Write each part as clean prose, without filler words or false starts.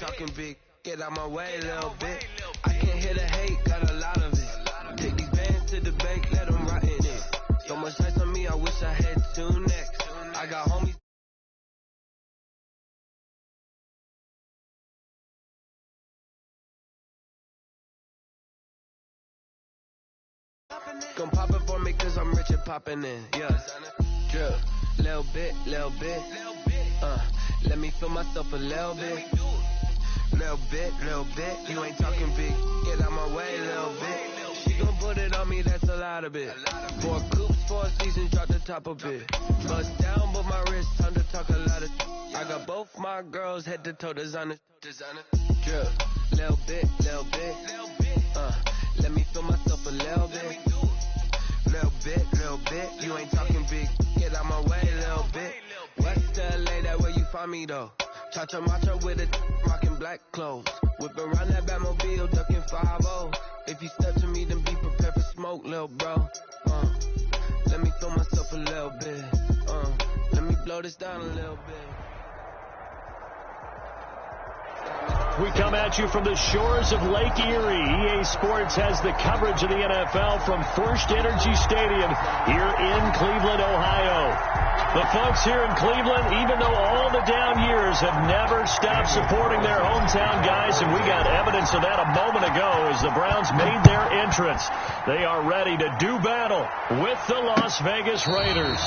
talking big, get out my way a little bit. I can't hear the hate, got a lot of it. Take these bands to the bank, let them rot in it. So much ice on me, I wish I had two necks. I got homies. Gon' pop it for me cause I'm rich and poppin' in, yeah. Drip, little bit, let me feel myself a little bit. Little bit, you ain't talking big, get out my way a little bit. She gon' put it on me, that's a lot of it. 4 coops, 4 seasons, drop the top a bit. Bust down, but my wrist, time to talk a lot of. I got both my girls head to toe designer. Drip, little bit, let me feel myself a little bit. Little bit, you ain't talking big, get out my way a little bit. West LA, that where you find me though. Cha-cha matcha with it, rockin' black clothes. Whip around that Batmobile, ducking 5-0. If you step to me, then be prepared for smoke, lil' bro. Let me throw myself a little bit. Let me blow this down a little bit. We come at you from the shores of Lake Erie. EA Sports has the coverage of the NFL from First Energy Stadium here in Cleveland, Ohio. The folks here in Cleveland, even though all the down years, have never stopped supporting their hometown guys, and we got evidence of that a moment ago as the Browns made their entrance. They are ready to do battle with the Las Vegas Raiders.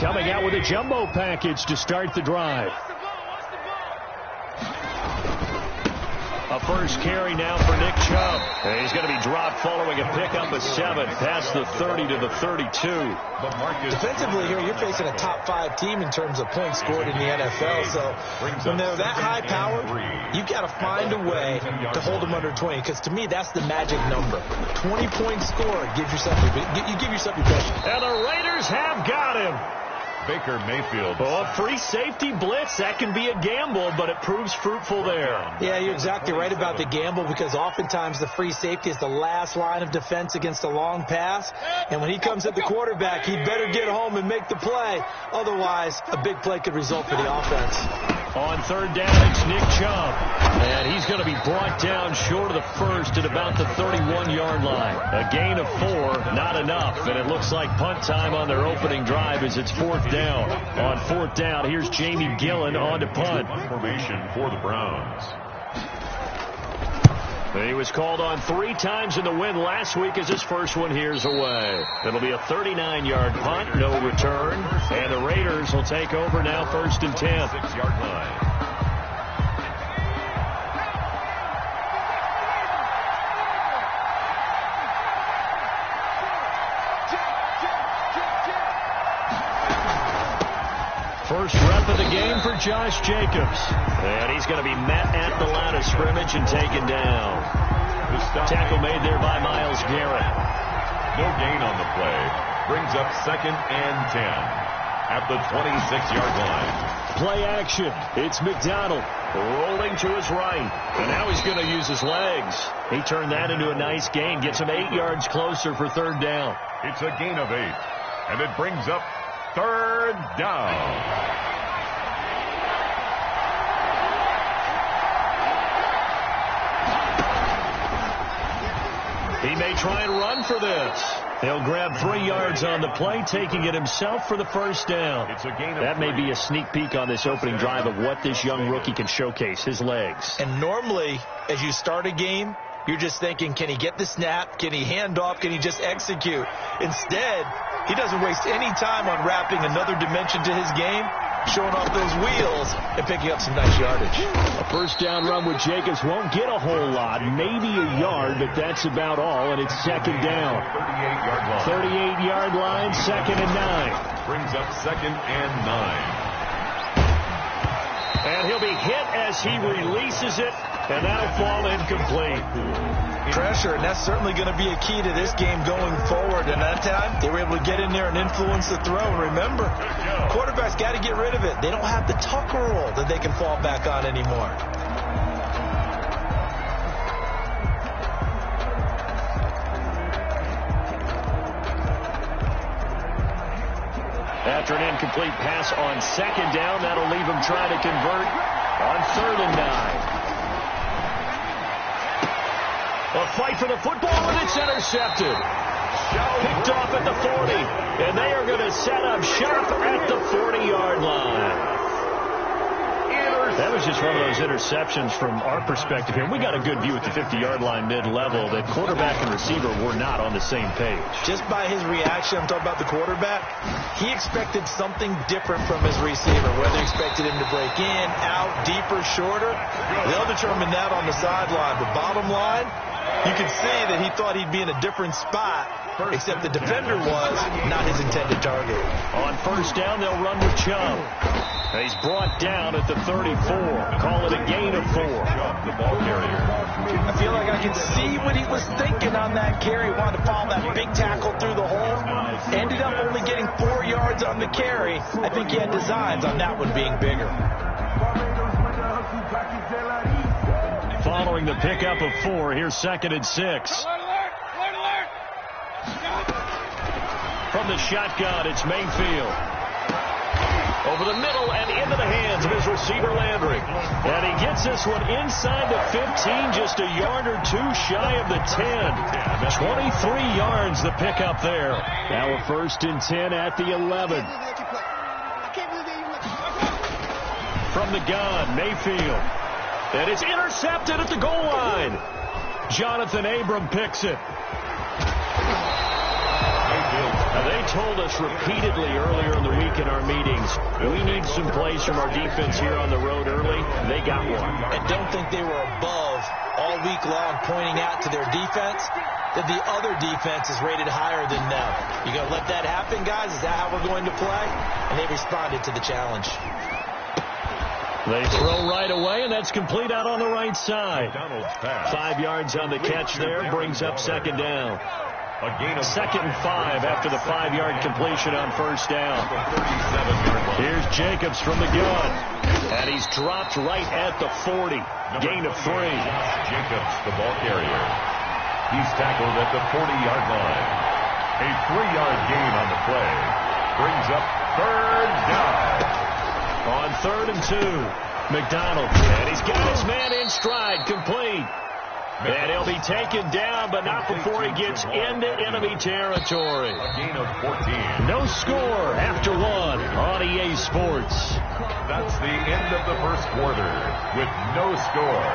Coming out with a jumbo package to start the drive. A first carry now for Nick Chubb. And he's going to be dropped following a pickup of 7 past the 30 to the 32. Defensively here, you're facing a top 5 team in terms of points scored in the NFL. So when they're that high powered, you've got to find a way to hold them under 20. Because to me, that's the magic number. 20-point score gives yourself you give yourself your best. And the Raiders have got him. Baker Mayfield. Oh, a free safety blitz. That can be a gamble, but it proves fruitful there. Yeah, you're exactly right about the gamble because oftentimes the free safety is the last line of defense against a long pass. And when he comes at the quarterback, he better get home and make the play. Otherwise, a big play could result for the offense. On third down, it's Nick Chubb. And he's going to be brought down short of the first at about the 31-yard line. A gain of 4, not enough. And it looks like punt time on their opening drive as it's 4th down. On 4th down, here's Jamie Gillen on to punt. Formation for the Browns. He was called on 3 times in the win last week as his first one here's away. It'll be a 39-yard punt, no return. And the Raiders will take over now 1st and 10. 6-yard line. First rep of the game for Josh Jacobs. And he's going to be met at the line of scrimmage and taken down. Tackle made there by Myles Garrett. No gain on the play. Brings up 2nd and 10 at the 26-yard line. Play action. It's McDonald rolling to his right. And now he's going to use his legs. He turned that into a nice gain. Gets him 8 yards closer for 3rd down. It's a gain of 8. And it brings up 3rd down. He may try and run for this. He'll grab 3 yards on the play, taking it himself for the 1st down. It's a gain of that may be a sneak peek on this opening drive of what this young rookie can showcase, his legs. And normally, as you start a game, you're just thinking, can he get the snap? Can he hand off? Can he just execute? Instead, he doesn't waste any time on wrapping another dimension to his game, showing off those wheels and picking up some nice yardage. A 1st down run with Jacobs won't get a whole lot, maybe a yard, but that's about all, and it's 2nd down. 38-yard line. 38-yard line, 2nd and 9. Brings up 2nd and 9. And he'll be hit as he releases it, and that'll fall incomplete. pressure, and that's certainly going to be a key to this game going forward. And that time, they were able to get in there and influence the throw. And remember, quarterbacks got to get rid of it. They don't have the Tucker rule that they can fall back on anymore. After an incomplete pass on second down, that'll leave him trying to convert on 3rd and 9. A fight for the football, and it's intercepted. Picked off at the 40, and they are going to set up shop at the 40-yard line. That was just one of those interceptions from our perspective here. We got a good view at the 50-yard line mid-level that quarterback and receiver were not on the same page. Just by his reaction, I'm talking about the quarterback, he expected something different from his receiver, whether he expected him to break in, out, deeper, shorter. They'll determine that on the sideline. But bottom line, you can see that he thought he'd be in a different spot, except the defender was not his intended target. On 1st down, they'll run with Chubb. He's brought down at the 34. Call it a gain of 4. The ball carrier. I feel like I can see what he was thinking on that carry. He wanted to follow that big tackle through the hole. Ended up only getting 4 yards on the carry. I think he had designs on that one being bigger. Following the pickup of 4, here's 2nd and 6. From the shotgun, it's Mayfield. Over the middle and into the hands of his receiver, Landry. And he gets this one inside the 15, just a yard or 2 shy of the 10. 23 yards the pickup there. Now a 1st and 10 at the 11. From the gun, Mayfield. And it's intercepted at the goal line. Jonathan Abram picks it. Now, they told us repeatedly earlier in the week in our meetings, we need some plays from our defense here on the road early. They got one. And don't think they were above all week long pointing out to their defense that the other defense is rated higher than them. You going to let that happen, guys? Is that how we're going to play? And they responded to the challenge. They throw right away, and that's complete out on the right side. 5 yards on the catch there, brings up 2nd down. A gain of 2nd and 5 after the 5-yard completion on 1st down. Here's Jacobs from the gun. And he's dropped right at the 40. Gain of 3. Jacobs, the ball carrier. He's tackled at the 40-yard line. A 3-yard gain on the play. Brings up 3rd down. On 3rd and 2, McDonald. And he's got his man in stride, complete. And he'll be taken down, but not before he gets into enemy territory. A gain of 14. No score after 1 on EA Sports. That's the end of the 1st quarter with no score.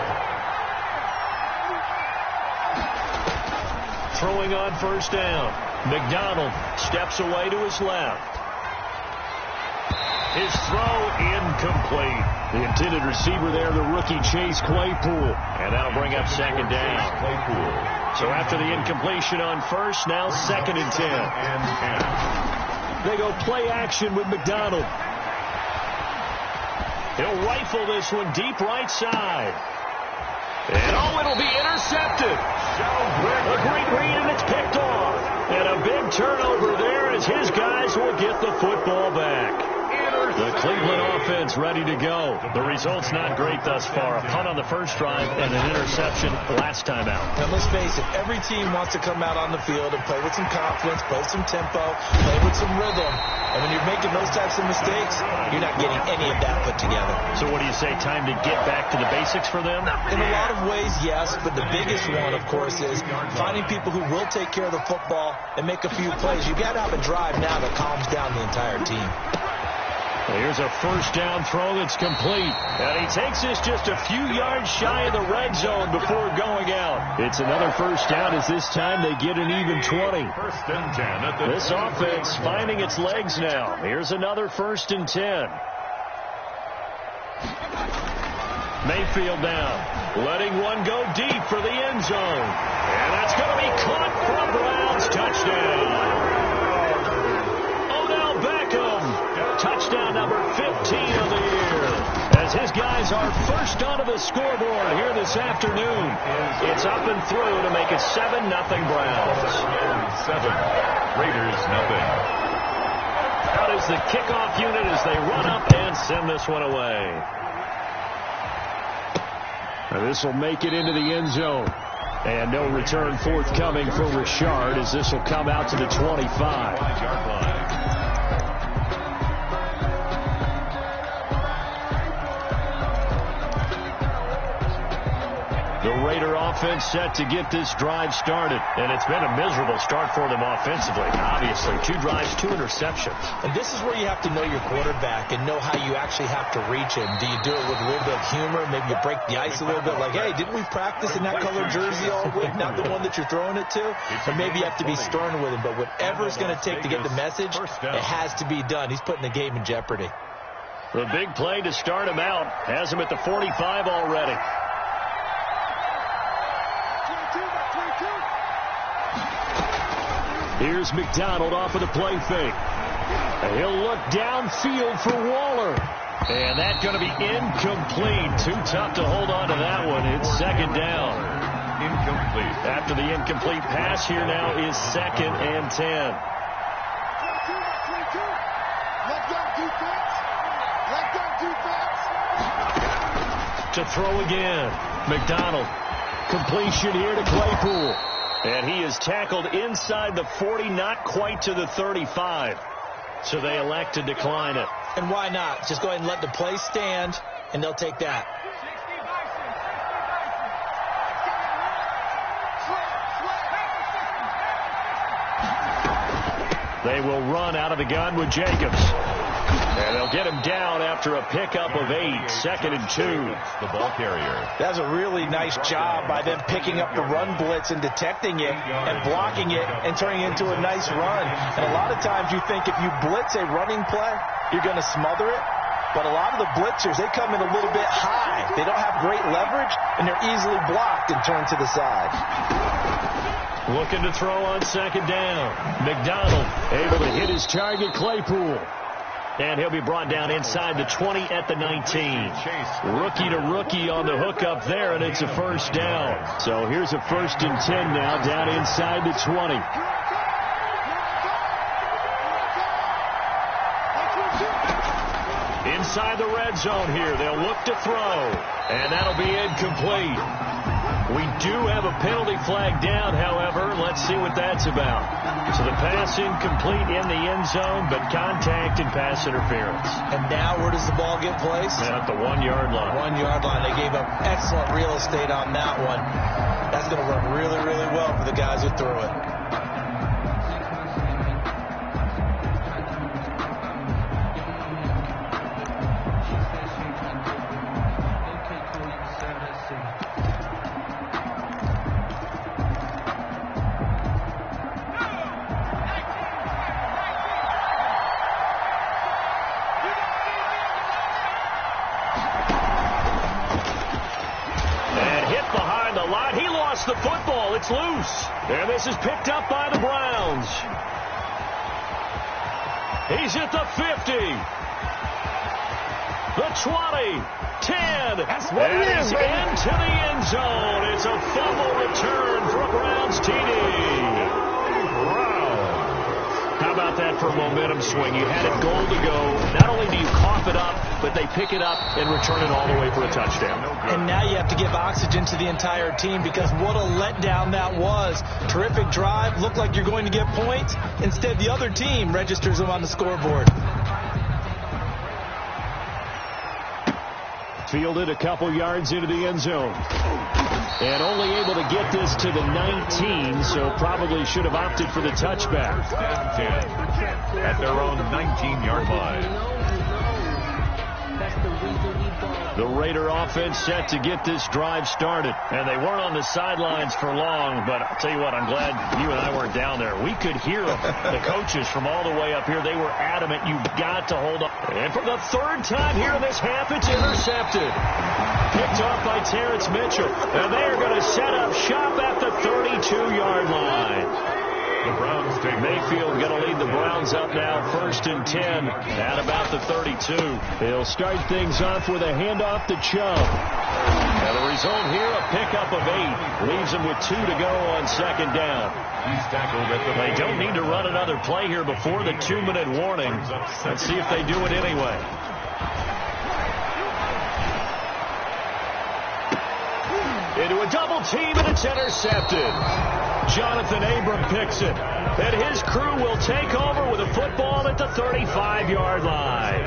Throwing on 1st down. McDonald steps away to his left. His throw incomplete. The intended receiver there, the rookie Chase Claypool. And that'll bring up 2nd down. Claypool. So after the incompletion on 1st, now 2nd and 10. They go play action with McDonald. He'll rifle this one deep right side. And it'll be intercepted. A great read, and it's picked off. And a big turnover there as his guys will get the football back. The Cleveland offense ready to go. The result's not great thus far. A punt on the 1st drive and an interception last time out. Now, let's face it, every team wants to come out on the field and play with some confidence, play with some tempo, play with some rhythm. And when you're making those types of mistakes, you're not getting any of that put together. So what do you say, time to get back to the basics for them? In a lot of ways, yes, but the biggest one, of course, is finding people who will take care of the football and make a few plays. You've got to have a drive now that calms down the entire team. Here's a 1st down throw that's complete. And he takes this just a few yards shy of the red zone before going out. It's another 1st down as this time they get an even 20. 1st and 10 at the This offense finding its legs now. Here's another 1st and 10. Mayfield down. Letting one go deep for the end zone. And that's going to be caught for a Browns touchdown. Touchdown number 15 of the year as his guys are first onto the scoreboard here this afternoon. It's up and through to make it 7-0 Browns. 7, Raiders nothing. Out is the kickoff unit as they run up and send this one away. This will make it into the end zone. And no return forthcoming for Richard as this will come out to the 25. 5-yard line. The Raider offense set to get this drive started. And it's been a miserable start for them offensively. Obviously, 2 drives, 2 interceptions. And this is where you have to know your quarterback and know how you actually have to reach him. Do you do it with a little bit of humor? Maybe you break the ice a little bit like, hey, didn't we practice in that color jersey all week? Not the one that you're throwing it to? Or maybe you have to be stern with him. But whatever it's going to take to get the message, it has to be done. He's putting the game in jeopardy. The big play to start him out has him at the 45 already. Here's McDonald off of the play fake. He'll look downfield for Waller. And that's going to be incomplete. Too tough to hold on to that one. It's second down. Incomplete. After the incomplete pass, here now is 2nd and 10. To throw again. McDonald. Completion here to Claypool. And he is tackled inside the 40, not quite to the 35. So they elect to decline it. And why not? Just go ahead and let the play stand, and they'll take that. They will run out of the gun with Jacobs. And they'll get him down after a pickup of 8, 2nd and 2. The ball carrier. That's a really nice job by them picking up the run blitz and detecting it and blocking it and turning it into a nice run. And a lot of times you think if you blitz a running play, you're going to smother it. But a lot of the blitzers, they come in a little bit high. They don't have great leverage, and they're easily blocked and turned to the side. Looking to throw on 2nd down. McDonald able to hit his target, Claypool. And he'll be brought down inside the 20 at the 19. Rookie to rookie on the hookup there, and it's a first down. So here's a 1st and 10 now down inside the 20. Inside the red zone here. They'll look to throw, and that'll be incomplete. We do have a penalty flag down, however. Let's see what that's about. So the pass incomplete in the end zone, but contact and pass interference. And now where does the ball get placed? At the 1-yard line. 1-yard line. They gave up excellent real estate on that one. That's going to run really, really well for the guys who threw it. The football, it's loose. And this is picked up by the Browns. He's at the 50. The 20. 10. That's what it is, into the end zone. It's a fumble return for a Browns TD. How about that for a momentum swing? You had it goal to go. Not only do you cough it up, but they pick it up and return it all the way for a touchdown. And now you have to give oxygen to the entire team because what a letdown that was. Terrific drive. Looked like you're going to get points. Instead, the other team registers them on the scoreboard. Fielded a couple yards into the end zone. And only able to get this to the 19, so probably should have opted for the touchback. 10 at their own 19-yard line. The Raider offense set to get this drive started. And they weren't on the sidelines for long, but I'll tell you what, I'm glad you and I weren't down there. We could hear them, the coaches from all the way up here. They were adamant, you've got to hold up. And for the 3rd time here in this half, it's intercepted. Picked off by Terrence Mitchell. And they are going to set up shop at the 32-yard line. The Browns Mayfield going to lead the Browns up now, 1st and 10 at about the 32. He'll start things off with a handoff to Chubb. And the result here, a pickup of 8. Leaves him with 2 to go on 2nd down. They don't need to run another play here before the 2-minute warning. Let's see if they do it anyway. Into a double team, and it's intercepted. Jonathan Abram picks it. And his crew will take over with a football at the 35-yard line.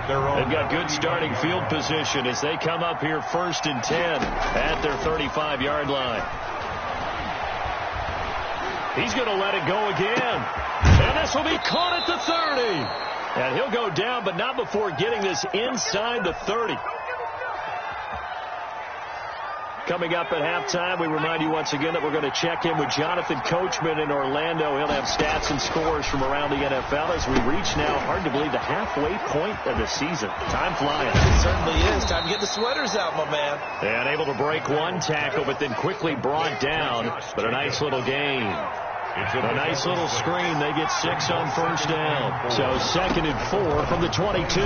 They've got good starting field position as they come up here 1st and 10 at their 35-yard line. He's going to let it go again. And this will be caught at the 30. And he'll go down, but not before getting this inside the 30. Coming up at halftime, we remind you once again that we're going to check in with Jonathan Coachman in Orlando. He'll have stats and scores from around the NFL as we reach now, hard to believe, the halfway point of the season. Time flying. It certainly is. Time to get the sweaters out, my man. And able to break one tackle, but then quickly brought down. But a nice little gain. A nice little screen. They get 6 on 1st down. So 2nd and 4 from the 22.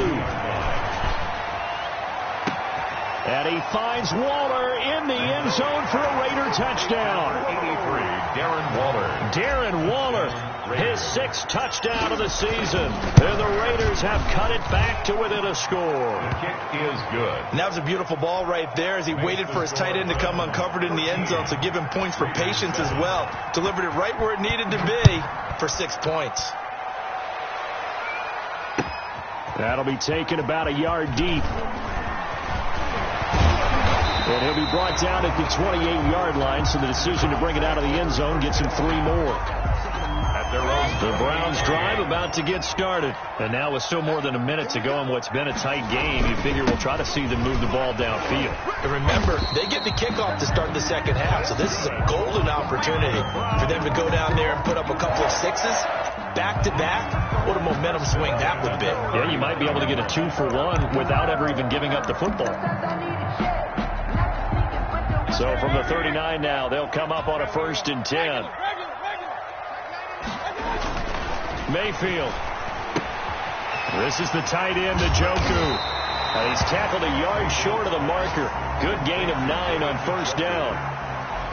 And he finds Waller in the end zone for a Raider touchdown. 83, Darren Waller. Darren Waller, his 6th touchdown of the season. And the Raiders have cut it back to within a score. The kick is good. And that was a beautiful ball right there as he waited for his tight end to come uncovered in the end zone, so give him points for patience as well. Delivered it right where it needed to be for 6 points. That'll be taken about a yard deep. And he'll be brought down at the 28-yard line, so the decision to bring it out of the end zone gets him 3 more. The Browns drive about to get started. And now with still more than a minute to go in what's been a tight game, you figure we'll try to see them move the ball downfield. And remember, they get the kickoff to start the 2nd half, so this is a golden opportunity for them to go down there and put up a couple of 6s. Back-to-back, what a momentum swing that would be. Yeah, you might be able to get a 2-for-1 without ever even giving up the football. So from the 39 now, they'll come up on a 1st and 10. Mayfield. This is the tight end, Njoku. And he's tackled a yard short of the marker. Good gain of 9 on 1st down.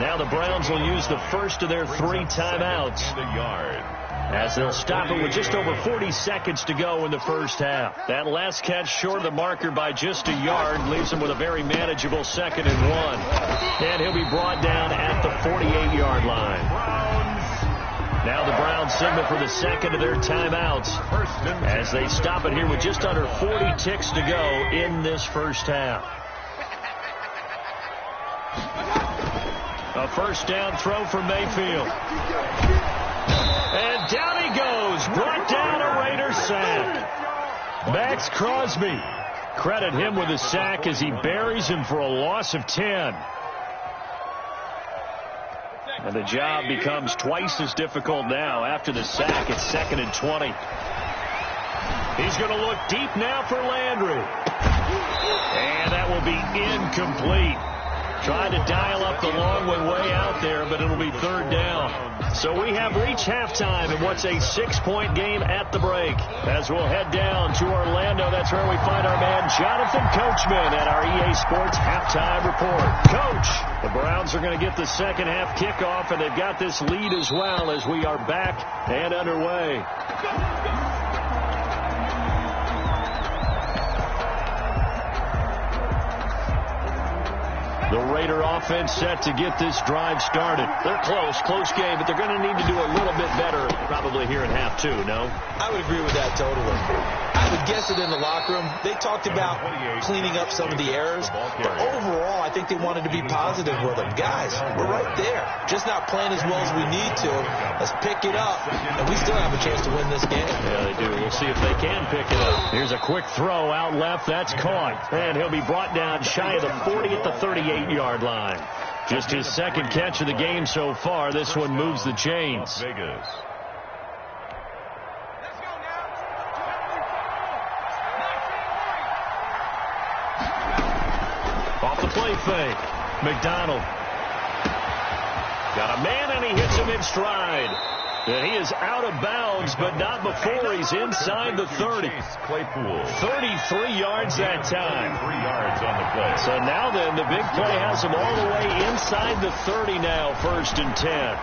Now the Browns will use the first of their 3 timeouts, as they'll stop it with just over 40 seconds to go in the 1st half. That last catch short of the marker by just a yard leaves him with a very manageable 2nd and 1. And he'll be brought down at the 48-yard line. Now the Browns signal for the 2nd of their timeouts as they stop it here with just under 40 ticks to go in this 1st half. A 1st down throw for Mayfield. And down he goes. Brought down a Raiders sack. Max Crosby. Credit him with a sack as he buries him for a loss of 10. And the job becomes twice as difficult now after the sack. It's 2nd and 20. He's going to look deep now for Landry. And that will be incomplete. Trying to dial up the long one way out there, but it'll be 3rd down. So we have reached halftime in what's a 6-point game at the break. As we'll head down to Orlando, that's where we find our man Jonathan Coachman at our EA Sports Halftime Report. Coach, the Browns are going to get the 2nd half kickoff, and they've got this lead as well as we are back and underway. The Raider offense set to get this drive started. They're close game, but they're going to need to do a little bit better probably here in half 2, no? I would agree with that totally. I would guess it in the locker room. They talked about cleaning up some of the errors, but overall, I think they wanted to be positive with them. Guys, we're right there. Just not playing as well as we need to. Let's pick it up, and we still have a chance to win this game. Yeah, they do. We'll see if they can pick it up. Here's a quick throw out left. That's caught. And he'll be brought down shy of the 40 at the 38-yard line. Just his 2nd catch of the game so far. This one moves the chains. Vegas. Off the play fake. McDonald. Got a man, and he hits him in stride. And he is out of bounds, but not before he's inside the 30. 33 yards that time. 3 yards on the play. So now then, the big play has him all the way inside the 30 now, 1st and 10.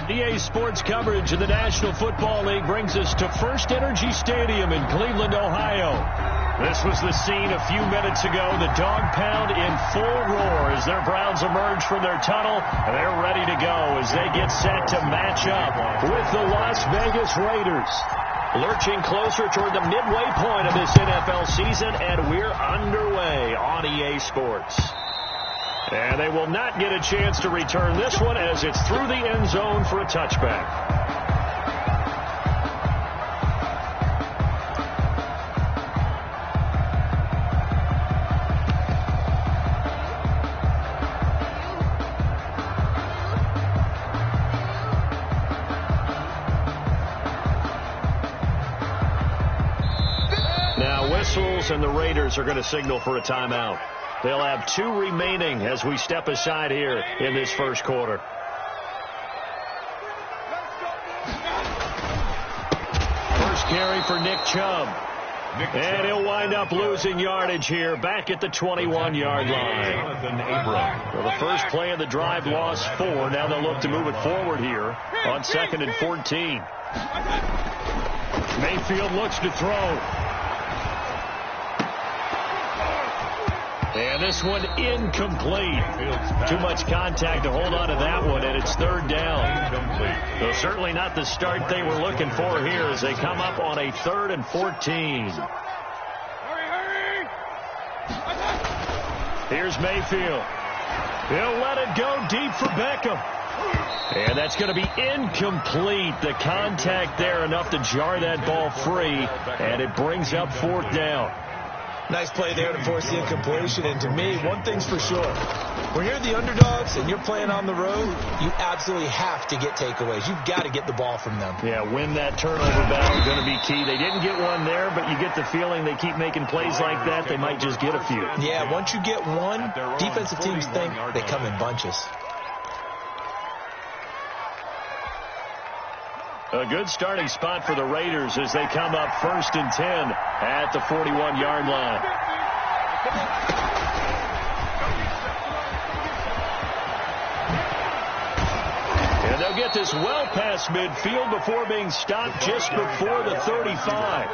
EA Sports coverage of the National Football League brings us to First Energy Stadium in Cleveland, Ohio. This was the scene a few minutes ago. The dog pound in full roar as their Browns emerge from their tunnel. They're ready to go as they get set to match up with the Las Vegas Raiders. Lurching closer toward the midway point of this NFL season, and we're underway on EA Sports. And they will not get a chance to return this one as it's through the end zone for a touchback. Now whistles, and the Raiders are going to signal for a timeout. They'll have 2 remaining as we step aside here in this first quarter. First carry for Nick Chubb. And he'll wind up losing yardage here back at the 21-yard line. Well, the first play of the drive lost 4. Now they'll look to move it forward here on 2nd and 14. Mayfield looks to throw. And this one incomplete. Too much contact to hold on to that one, and it's 3rd down. So certainly not the start they were looking for here as they come up on a 3rd and 14. Here's Mayfield. He'll let it go deep for Beckham. And that's going to be incomplete. The contact there enough to jar that ball free, and it brings up 4th down. Nice play there to force the incompletion. And to me, one thing's for sure. When you're the underdogs and you're playing on the road, you absolutely have to get takeaways. You've got to get the ball from them. Yeah, win that turnover battle going to be key. They didn't get one there, but you get the feeling they keep making plays like that, they might just get a few. Yeah, once you get one, defensive teams think they come in bunches. A good starting spot for the Raiders as they come up 1st and 10 at the 41-yard line. And they'll get this well past midfield before being stopped just before the 35.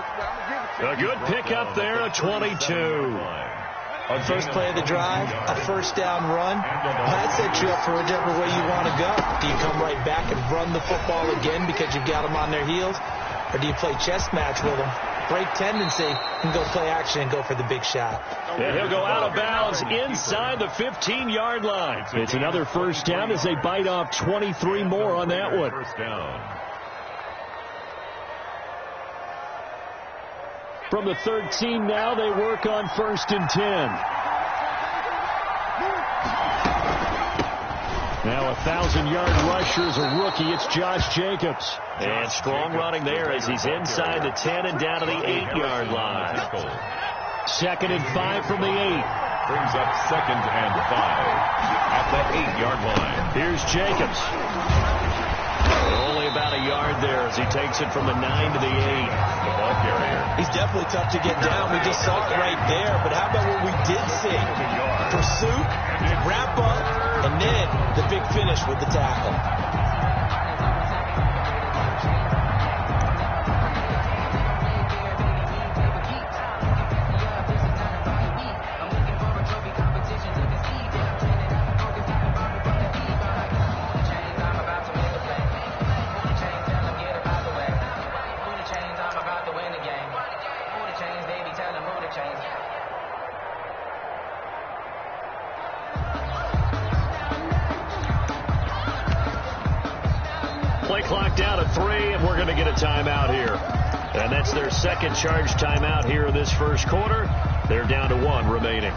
A good pickup there, a 22. On first play of the drive, a 1st down run. That sets you up for whichever way you want to go. Do you come right back and run the football again because you've got them on their heels? Or do you play chess match with them? Break tendency and go play action and go for the big shot. And he'll go out of bounds inside the 15-yard line. It's another 1st down as they bite off 23 more on that one. 1st down. From the 13 now, they work on 1st and 10. Now a 1,000-yard rusher is a rookie. It's Josh Jacobs. And strong running there as he's inside the 10 and down to the 8-yard line. 2nd and 5 from the 8. Brings up 2nd and 5 at the 8-yard line. Here's Jacobs. Only about a yard there as he takes it from the 9 to the 8. The ball carrier. He's definitely tough to get down. We just saw it right there. But how about what we did see? Pursuit, wrap up, and then the big finish with the tackle. Clock down to 3, and we're going to get a timeout here. And that's their 2nd charge timeout here in this 1st quarter. They're down to 1 remaining.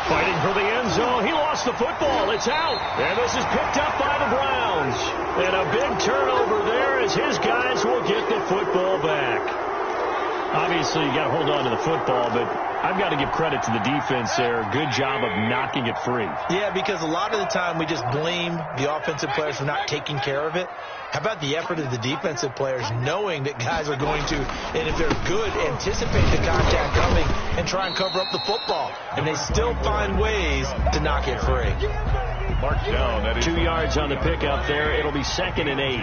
Fighting for the end zone. He lost the football. It's out. And this is picked up by the Browns. And a big turnover there as his guys will get the football back. Obviously, you got to hold on to the football, but I've got to give credit to the defense there. Good job of knocking it free. Yeah, because a lot of the time we just blame the offensive players for not taking care of it. How about the effort of the defensive players knowing that guys are going to, and if they're good, anticipate the contact coming and try and cover up the football. And they still find ways to knock it free. Mark down. That is 2 yards on the pickup there. It'll be 2nd and 8.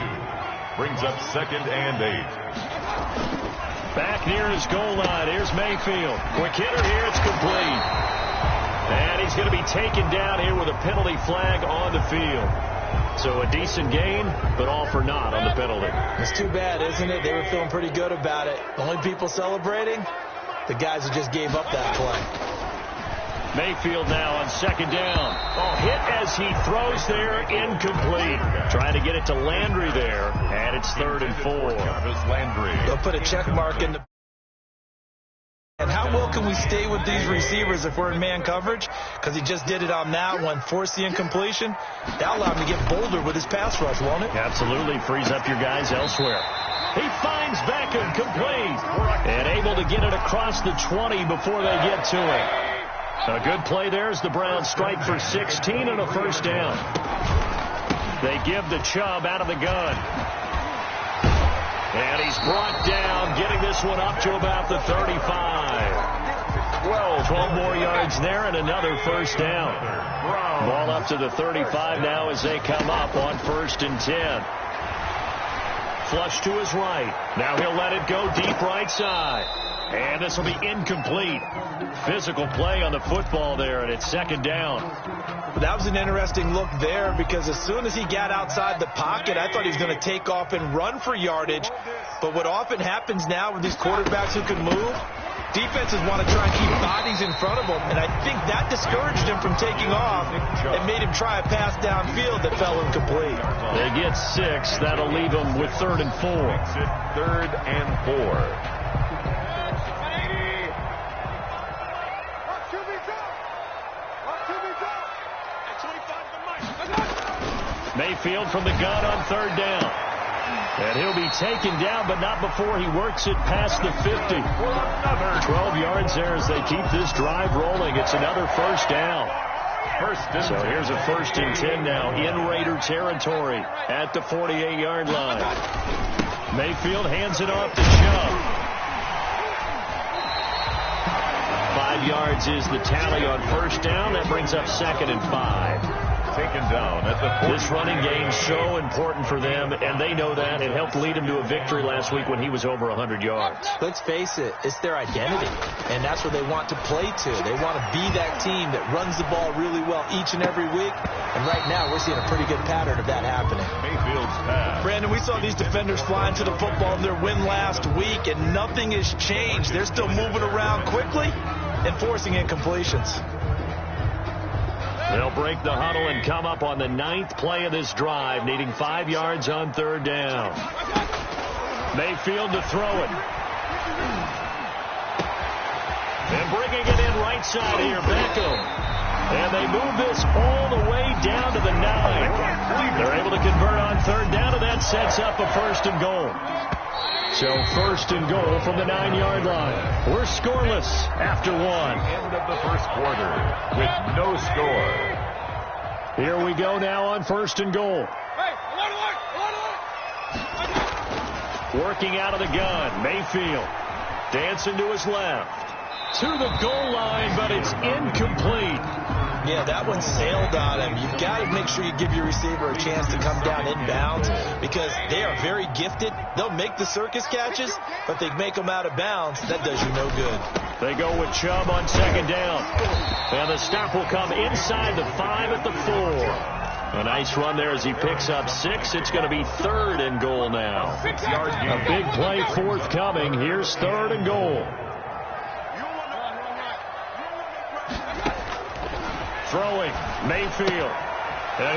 Brings up 2nd and 8. Back near his goal line. Here's Mayfield. Quick hitter here. It's complete. And he's going to be taken down here with a penalty flag on the field. So a decent gain, but all for naught on the penalty. It's too bad, isn't it? They were feeling pretty good about it. The only people celebrating, the guys who just gave up that play. Mayfield now on 2nd down. Oh, hit as he throws there, incomplete. Trying to get it to Landry there, and it's 3rd and 4. Landry. They'll put a check mark in the... And how well can we stay with these receivers if we're in man coverage? Because he just did it on that one, forced the incompletion. That'll allow him to get bolder with his pass rush, won't it? Absolutely, frees up your guys elsewhere. He finds Beckham complete and able to get it across the 20 before they get to it. A good play there as the Browns strike for 16 and a 1st down. They give the Chubb out of the gun. And he's brought down, getting this one up to about the 35. 12 more yards there and another 1st down. Ball up to the 35 now as they come up on 1st and 10. Flush to his right. Now he'll let it go deep right side. And this will be incomplete. Physical play on the football there, and it's second down. That was an interesting look there because as soon as he got outside the pocket, I thought he was going to take off and run for yardage. But what often happens now with these quarterbacks who can move, defenses want to try and keep bodies in front of them, and I think that discouraged him from taking off and made him try a pass downfield that fell incomplete. They get 6. That'll leave them with 3rd and 4. Makes it 3rd and 4. Mayfield from the gun on 3rd down. And he'll be taken down, but not before he works it past the 50. 12 yards there as they keep this drive rolling. It's another first down. So here's a 1st and 10 now in Raider territory at the 48-yard line. Mayfield hands it off to Chubb. 5 yards is the tally on 1st down. That brings up 2nd and 5. Taken down at the 40. This running game so important for them, and they know that. It helped lead him to a victory last week when he was over 100 yards. Let's face it, it's their identity, and that's what they want to play to. They want to be that team that runs the ball really well each and every week, and right now we're seeing a pretty good pattern of that happening. Mayfield's pass. Brandon, we saw these defenders flying to the football in their win last week, and nothing has changed. They're still moving around quickly and forcing incompletions. They'll break the huddle and come up on the 9th play of this drive, needing 5 yards on 3rd down. Mayfield to throw it. And bringing it in right side here, Beckham. And they move this all the way down to the 9. They're able to convert on 3rd down, and that sets up a 1st and goal. So 1st and goal from the 9-yard line. We're scoreless after 1. End of the first quarter with no score. Here we go now on 1st and goal. Working out of the gun, Mayfield dancing to his left. To the goal line, but it's incomplete. Yeah, that one sailed on him. You've got to make sure you give your receiver a chance to come down inbounds because they are very gifted. They'll make the circus catches, but they make them out of bounds. That does you no good. They go with Chubb on 2nd down. And the stop will come inside the 5 at the 4. A nice run there as he picks up 6. It's going to be 3rd and goal now. 6-yard gain. A big play forthcoming. Here's 3rd and goal. Throwing, Mayfield.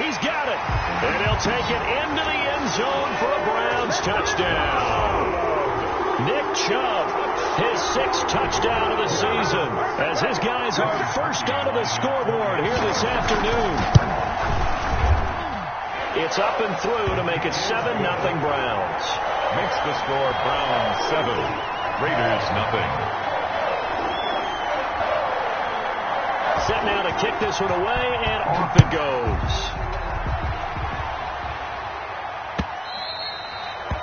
He's got it. And he'll take it into the end zone for a Browns touchdown. Nick Chubb, his 6th touchdown of the season, as his guys are first onto the scoreboard here this afternoon. It's up and through to make it 7-0 Browns. Makes the score Browns 7, Raiders 0. Set now to kick this one away, and off it goes.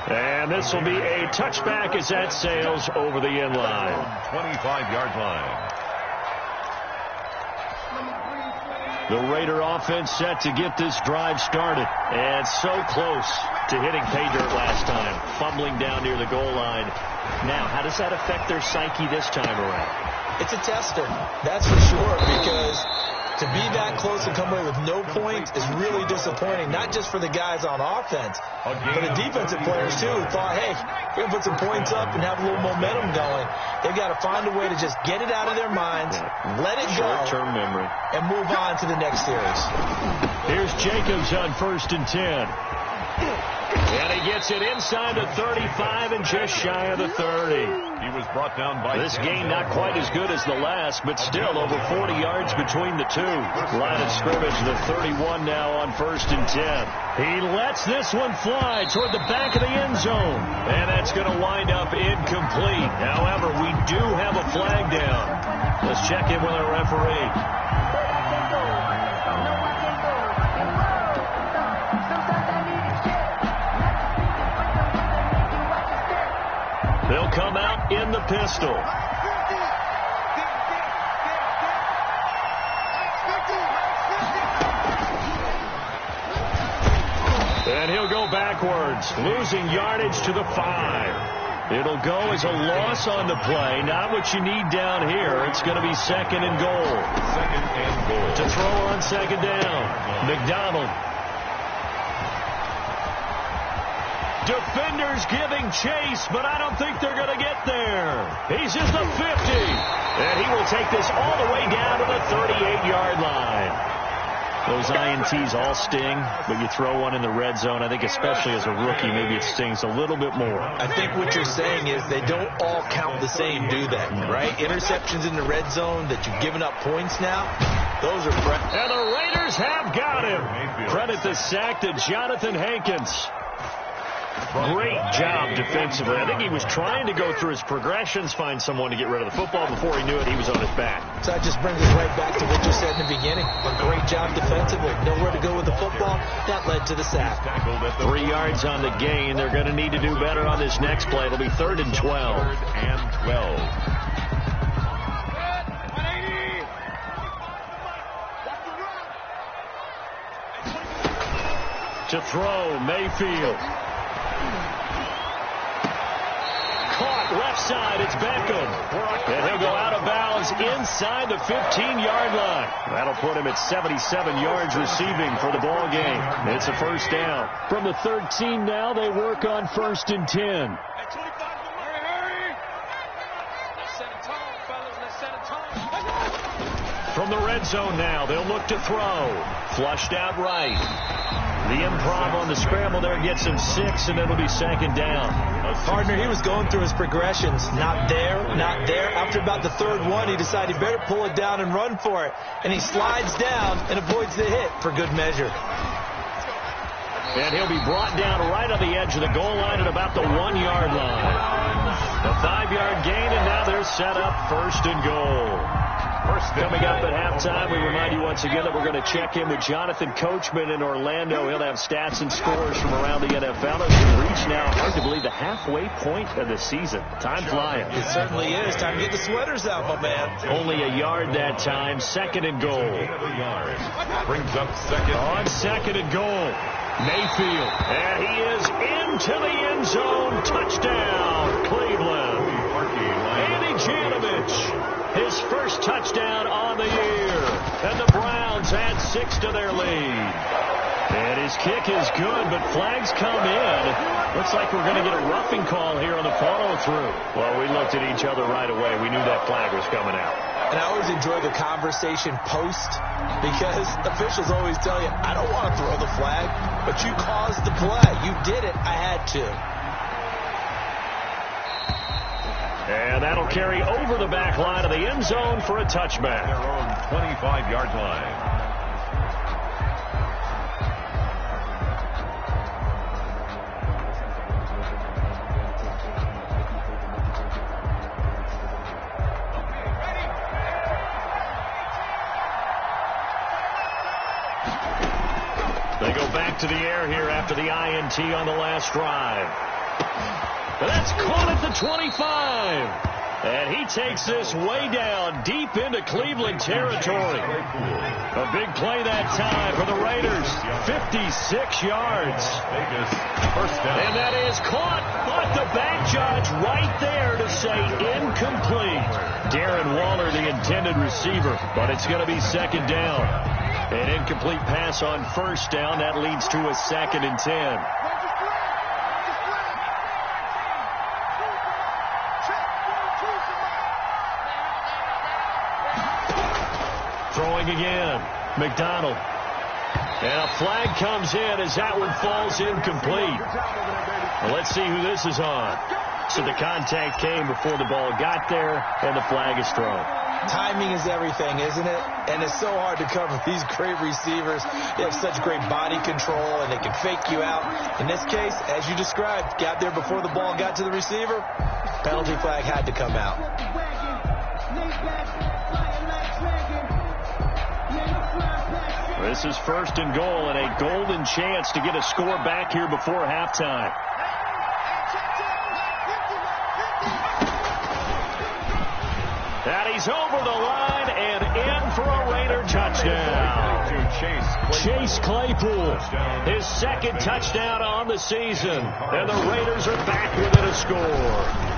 And this will be a touchback as that sails over the end line. 25-yard line. The Raider offense set to get this drive started. And so close to hitting pay dirt last time. Fumbling down near the goal line. Now, how does that affect their psyche this time around? It's a tester, that's for sure, because to be that close and come away with no points is really disappointing, not just for the guys on offense, but the defensive players, too, who thought, hey, we're going to put some points up and have a little momentum going. They've got to find a way to just get it out of their minds, let it go, short-term memory, and move on to the next series. Here's Jacobs on 1st and 10. And he gets it inside the 35 and just shy of the 30. He was brought down by this game not quite as good as the last, but still over 40 yards between the two. Line of scrimmage, the 31 now on 1st and 10. He lets this one fly toward the back of the end zone. And that's going to wind up incomplete. However, we do have a flag down. Let's check in with our referee. They'll come out in the pistol. And he'll go backwards, losing yardage to the 5. It'll go as a loss on the play. Not what you need down here. It's going to be 2nd and goal. 2nd and goal. To throw on 2nd down. McDonald. Defenders giving chase, but I don't think they're going to get there. He's at the 50. And he will take this all the way down to the 38-yard line. Those INTs all sting, but you throw one in the red zone. I think especially as a rookie, maybe it stings a little bit more. I think what you're saying is they don't all count the same, do they? Right? Interceptions in the red zone that you've given up points now, those are fresh. And the Raiders have got him. Credit the sack to Jonathan Hankins. Great job defensively. I think he was trying to go through his progressions, find someone to get rid of the football. Before he knew it, he was on his back. So that just brings us right back to what you said in the beginning. A great job defensively. Nowhere to go with the football. That led to the sack. 3 yards on the gain. They're going to need to do better on this next play. It'll be 3rd and 12. 3rd and 12. To throw, Mayfield. Caught left side, it's Beckham. And he'll go out of bounds inside the 15-yard line. That'll put him at 77 yards receiving for the ball game. It's a 1st down. From the 13 now, they work on 1st and 10. From the red zone now, they'll look to throw. Flushed out right. The improv on the scramble there gets him 6, and it'll be 2nd down. Partner, he was going through his progressions. Not there, not there. After about the 3rd one, he decided he better pull it down and run for it. And he slides down and avoids the hit for good measure. And he'll be brought down right on the edge of the goal line at about the 1-yard line. A 5-yard gain, and now they're set up 1st and goal. Coming up at halftime, we remind you once again that we're going to check in with Jonathan Coachman in Orlando. He'll have stats and scores from around the NFL as we reach now, hard to believe, the halfway point of the season. Time flying. It certainly is. Time to get the sweaters out, my man. Only a yard that time. 2nd and goal. Brings up 2nd. On 2nd and goal. Mayfield. And he is into the end zone. Touchdown, Cleveland. Andy Janovich. His first touchdown on the year. And the Browns add 6 to their lead. And his kick is good, but flags come in. Looks like we're going to get a roughing call here on the follow-through. Well, we looked at each other right away. We knew that flag was coming out. And I always enjoy the conversation post because officials always tell you, I don't want to throw the flag, but you caused the play. You did it. I had to. And that'll carry over the back line of the end zone for a touchback. Their own 25-yard line. They go back to the air here after the INT on the last drive. But that's caught at the 25. And he takes this way down deep into Cleveland territory. A big play that time for the Raiders. 56 yards. First down. And that is caught, but the back judge right there to say incomplete. Darren Waller, the intended receiver, but it's going to be 2nd down. An incomplete pass on 1st down. That leads to a 2nd and 10. Throwing again. McDonald. And a flag comes in as that one falls incomplete. Well, let's see who this is on. So the contact came before the ball got there, and the flag is thrown. Timing is everything, isn't it? And it's so hard to cover these great receivers. They have such great body control, and they can fake you out. In this case, as you described, got there before the ball got to the receiver. Penalty flag had to come out. This is 1st and goal and a golden chance to get a score back here before halftime. And he's over the line and in for a Raider touchdown. To chase Chase Claypool, his second touchdown on the season. And the Raiders are back within a score.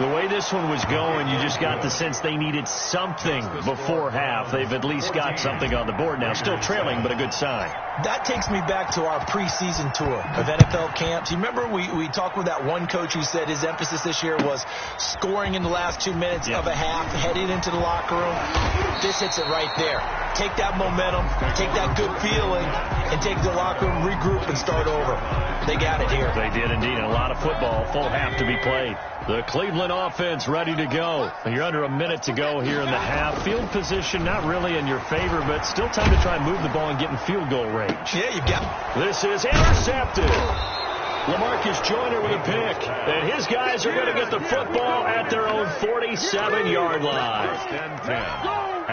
The way this one was going, you just got the sense they needed something before half. They've at least got something on the board now. Still trailing, but a good sign. That takes me back to our preseason tour of NFL camps. You remember we talked with that one coach who said his emphasis this year was scoring in the last 2 minutes of a half, heading into the locker room. This hits it right there. Take that momentum, take that good feeling, and take the locker room, regroup, and start over. They got it here. They did indeed. And a lot of football, full half to be played. The Cleveland offense ready to go. You're under a minute to go here in the half. Field position not really in your favor, but still time to try and move the ball and get in field goal range. Yeah, you got it. This is intercepted. LaMarcus Joyner with a pick. And his guys are going to get the football at their own 47-yard line.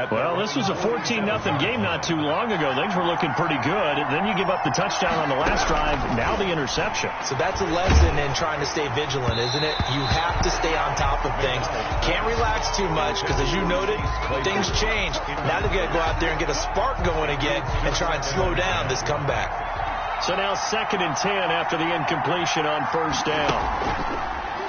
Well, this was a 14-0 game not too long ago. Things were looking pretty good. Then you give up the touchdown on the last drive. Now the interception. So that's a lesson in trying to stay vigilant, isn't it? You have to stay on top of things. Can't relax too much because, as you noted, things change. Now they've got to go out there and get a spark going again and try and slow down this comeback. So now 2nd and 10 after the incompletion on first down.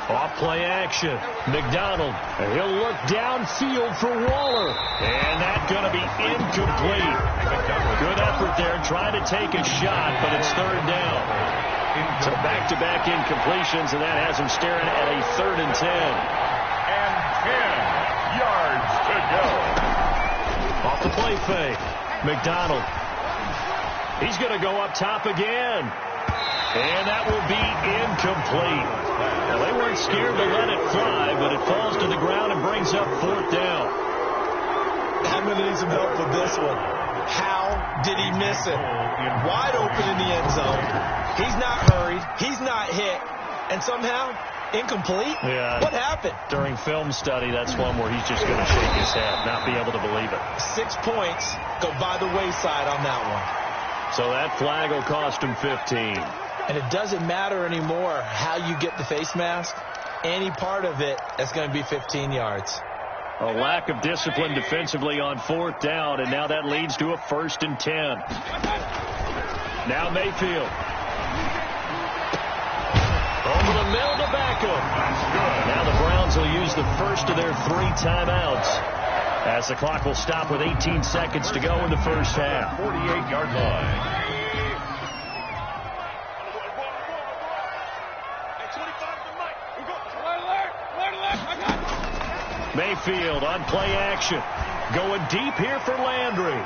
Off play action. McDonald. He'll look downfield for Waller. And that's going to be incomplete. Good effort there trying to take a shot, but it's 3rd down. So back-to-back incompletions, and that has him staring at a 3rd and 10. And 10 yards to go. Off the play fake. McDonald. He's going to go up top again. And that will be incomplete. Well, they weren't scared to let it fly, but it falls to the ground and brings up 4th down. I'm going to need some help with this one. How did he miss it? Wide open in the end zone. He's not hurried. He's not hit. And somehow, incomplete? Yeah. What happened? During film study, that's one where he's just going to shake his head, not be able to believe it. 6 points go by the wayside on that one. So that flag will cost him 15. And it doesn't matter anymore how you get the face mask. Any part of it, that's going to be 15 yards. A lack of discipline defensively on 4th down, and now that leads to a 1st and 10. Now Mayfield. Over the middle to Beckham. Now the Browns will use the first of their 3 timeouts, as the clock will stop with 18 seconds to go in the first half. 48-yard line. Mayfield on play action. Going deep here for Landry.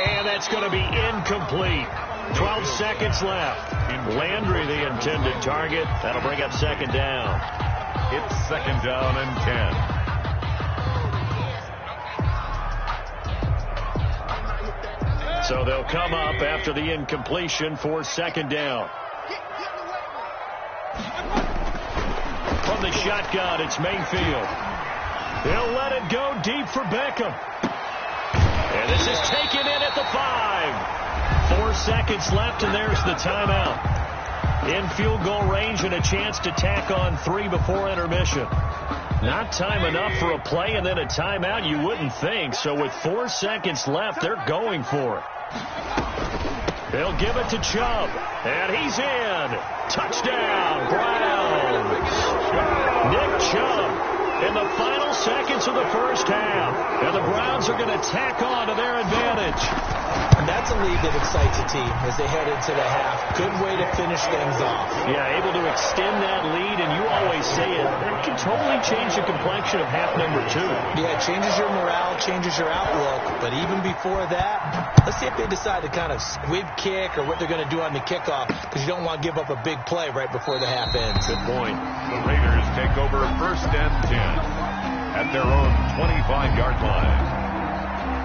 And that's going to be incomplete. 12 seconds left. Landry, the intended target. That'll bring up 2nd down. It's 2nd down and 10. So they'll come up after the incompletion for 2nd down. From the shotgun, it's Mayfield. He'll let it go deep for Beckham. And this is taken in at the 5. 4 seconds left, and there's the timeout. In field goal range and a chance to tack on 3 before intermission. Not time enough for a play and then a timeout, you wouldn't think. So with 4 seconds left, they're going for it. They'll give it to Chubb. And he's in. Touchdown, Browns. Nick Chubb in the final seconds of the first half. And the Browns are going to tack on to their advantage. And that's a lead that excites a team as they head into the half. Good way to finish things off. Yeah, able to extend that lead, and you always say it can totally change the complexion of half number 2. Yeah, it changes your morale, changes your outlook. But even before that, let's see if they decide to kind of squib kick or what they're going to do on the kickoff, because you don't want to give up a big play right before the half ends. Good point. The Raiders take over 1st and 10 at their own 25-yard line.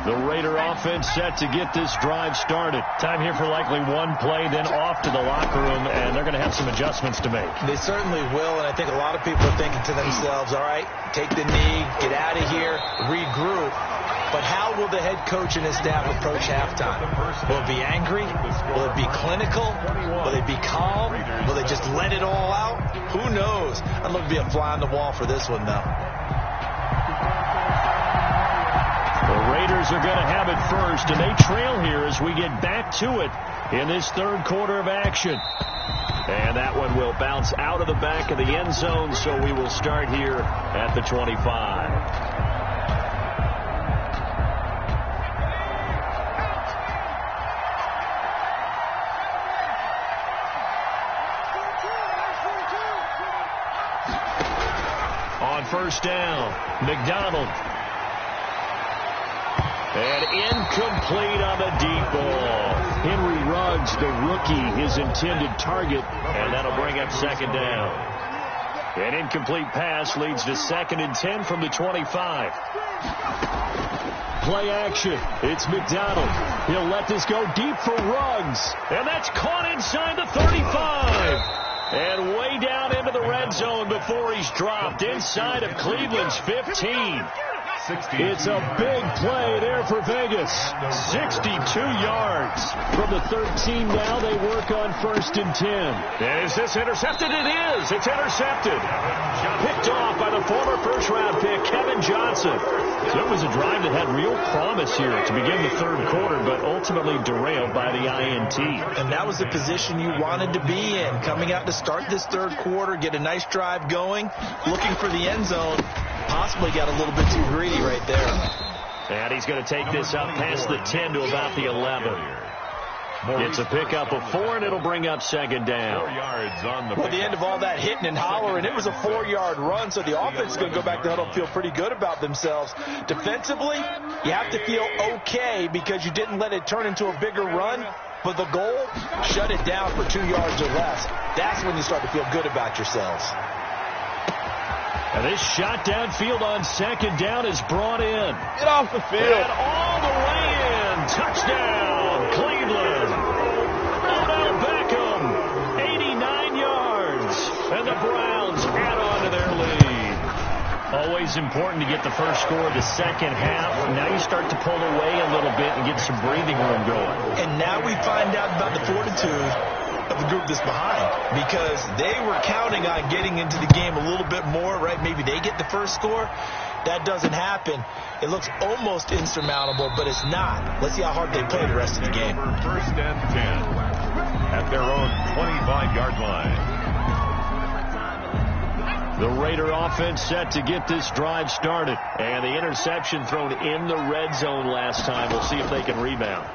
The Raider offense set to get this drive started. Time here for likely one play, then off to the locker room, and they're going to have some adjustments to make. They certainly will, and I think a lot of people are thinking to themselves, all right, take the knee, get out of here, regroup. But how will the head coach and his staff approach halftime? Will it be angry? Will it be clinical? Will they be calm? Will they just let it all out? Who knows? I'd love to be a fly on the wall for this one, though. The Raiders are going to have it first, and they trail here as we get back to it in this third quarter of action. And that one will bounce out of the back of the end zone, so we will start here at the 25. On first down, McDonald. And incomplete on the deep ball. Henry Ruggs, the rookie, his intended target, and that'll bring up second down. An incomplete pass leads to 2nd and 10 from the 25. Play action. It's McDonald. He'll let this go deep for Ruggs. And that's caught inside the 35. And way down into the red zone before he's dropped inside of Cleveland's 15. It's a big play there for Vegas. 62 yards. From the 13 now, they work on 1st and 10. And is this intercepted? It is. It's intercepted. Picked off by the former first-round pick, Kevin Johnson. So it was a drive that had real promise here to begin the third quarter, but ultimately derailed by the INT. And that was the position you wanted to be in. Coming out to start this third quarter, get a nice drive going, looking for the end zone. Possibly got a little bit too greedy right there. And he's going to take this up past the 10 to about the 11. It's a pickup of 4, and it'll bring up second down. 4 yards on the Well, the end of all that hitting and hollering, it was a 4-yard run, so the offense is going to go back to the huddle and feel pretty good about themselves. Defensively, you have to feel okay because you didn't let it turn into a bigger run. But the goal, shut it down for 2 yards or less. That's when you start to feel good about yourselves. And this shot downfield on second down is brought in. Get off the field. And all the way in. Touchdown, Cleveland. Odell Beckham, 89 yards. And the Browns add on to their lead. Always important to get the first score of the second half. Now you start to pull away a little bit and get some breathing room going. And now we find out about the fortitude of the group that's behind, because they were counting on getting into the game a little bit more, right? Maybe they get the first score. That doesn't happen. It looks almost insurmountable, but it's not. Let's see how hard they play the rest of the game. 1st and 10 at their own 25-yard line. The Raider offense set to get this drive started. And the interception thrown in the red zone last time. We'll see if they can rebound.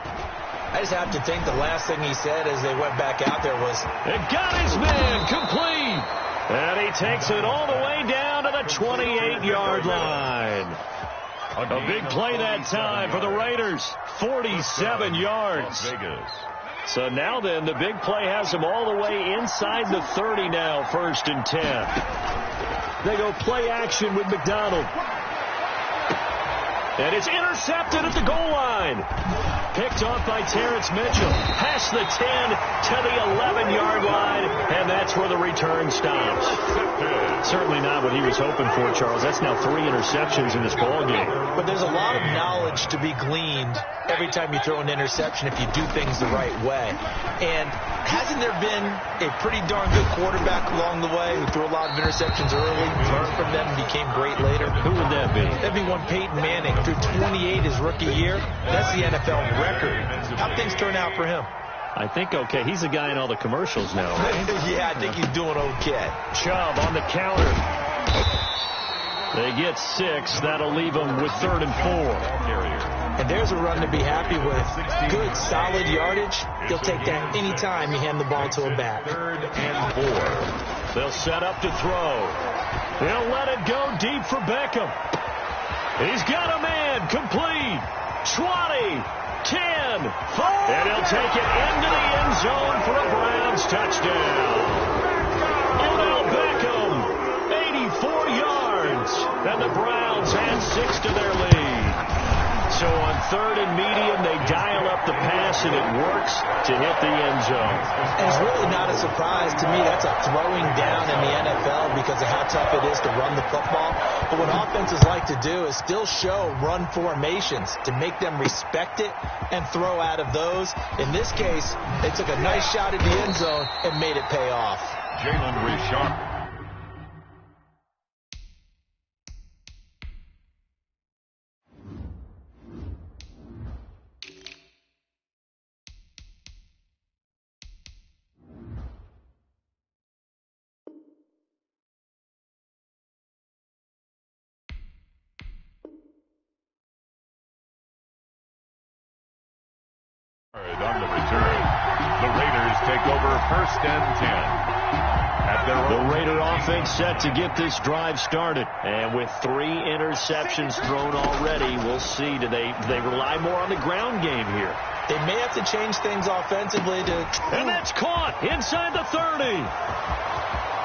I just have to think the last thing he said as they went back out there was, "It got his man complete." And he takes it all the way down to the 28-yard line. A big play that time for the Raiders. 47 yards. So now then, the big play has them all the way inside the 30 now, 1st and 10. They go play action with McDonald. And it's intercepted at the goal line. Picked off by Terrence Mitchell. Past the 10 to the 11-yard line. And that's where the return stops. Certainly not what he was hoping for, Charles. That's now 3 interceptions in this ballgame. but there's a lot of knowledge to be gleaned every time you throw an interception if you do things the right way. And hasn't there been a pretty darn good quarterback along the way who threw a lot of interceptions early, learned from them, and became great later? Who would that be? That'd be one Peyton Manning. Threw 28 his rookie year. That's the NFL record. How'd things turn out for him? I think okay. He's the guy in all the commercials now, right? Yeah, I think he's doing okay. Chubb on the counter. They get 6. That'll leave them with 3rd and 4. And there's a run to be happy with. Good, solid yardage. He'll take that any time you hand the ball to him back. 3rd and 4. They'll set up to throw. They'll let it go deep for Beckham. He's got a man. Complete. 20. 10. 5. And he'll take it into the end zone for a Browns touchdown. Odell Beckham, 84 yards. And the Browns add 6 to their lead. So on 3rd and medium, they dial up the pass, and it works to hit the end zone. And it's really not a surprise to me. That's a throwing down in the NFL because of how tough it is to run the football. But what offenses like to do is still show run formations to make them respect it and throw out of those. In this case, they took a nice shot at the end zone and made it pay off. Jalen Richard. On the return, the Raiders take over 1st and 10. At their The Raider offense set to get this drive started. And with 3 interceptions thrown already, we'll see. Do they rely more on the ground game here? They may have to change things offensively to... And that's caught inside the 30.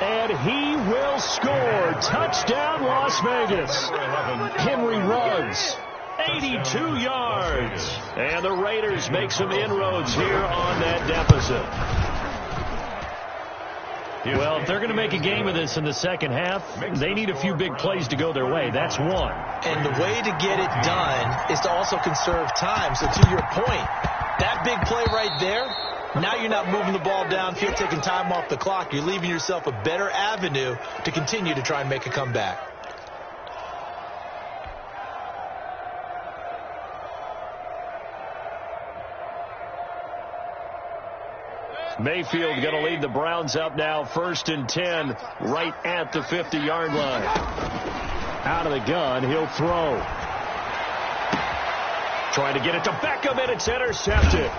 And he will score. Touchdown, Las Vegas. Henry Ruggs. 82 yards. And the Raiders make some inroads here on that deficit. Well, if they're going to make a game of this in the second half, they need a few big plays to go their way. That's one. And the way to get it done is to also conserve time. So to your point, that big play right there, now you're not moving the ball downfield, taking time off the clock. You're leaving yourself a better avenue to continue to try and make a comeback. Mayfield going to lead the Browns up now, 1st and 10, right at the 50-yard line. Out of the gun, he'll throw. Trying to get it to Beckham, and it's intercepted.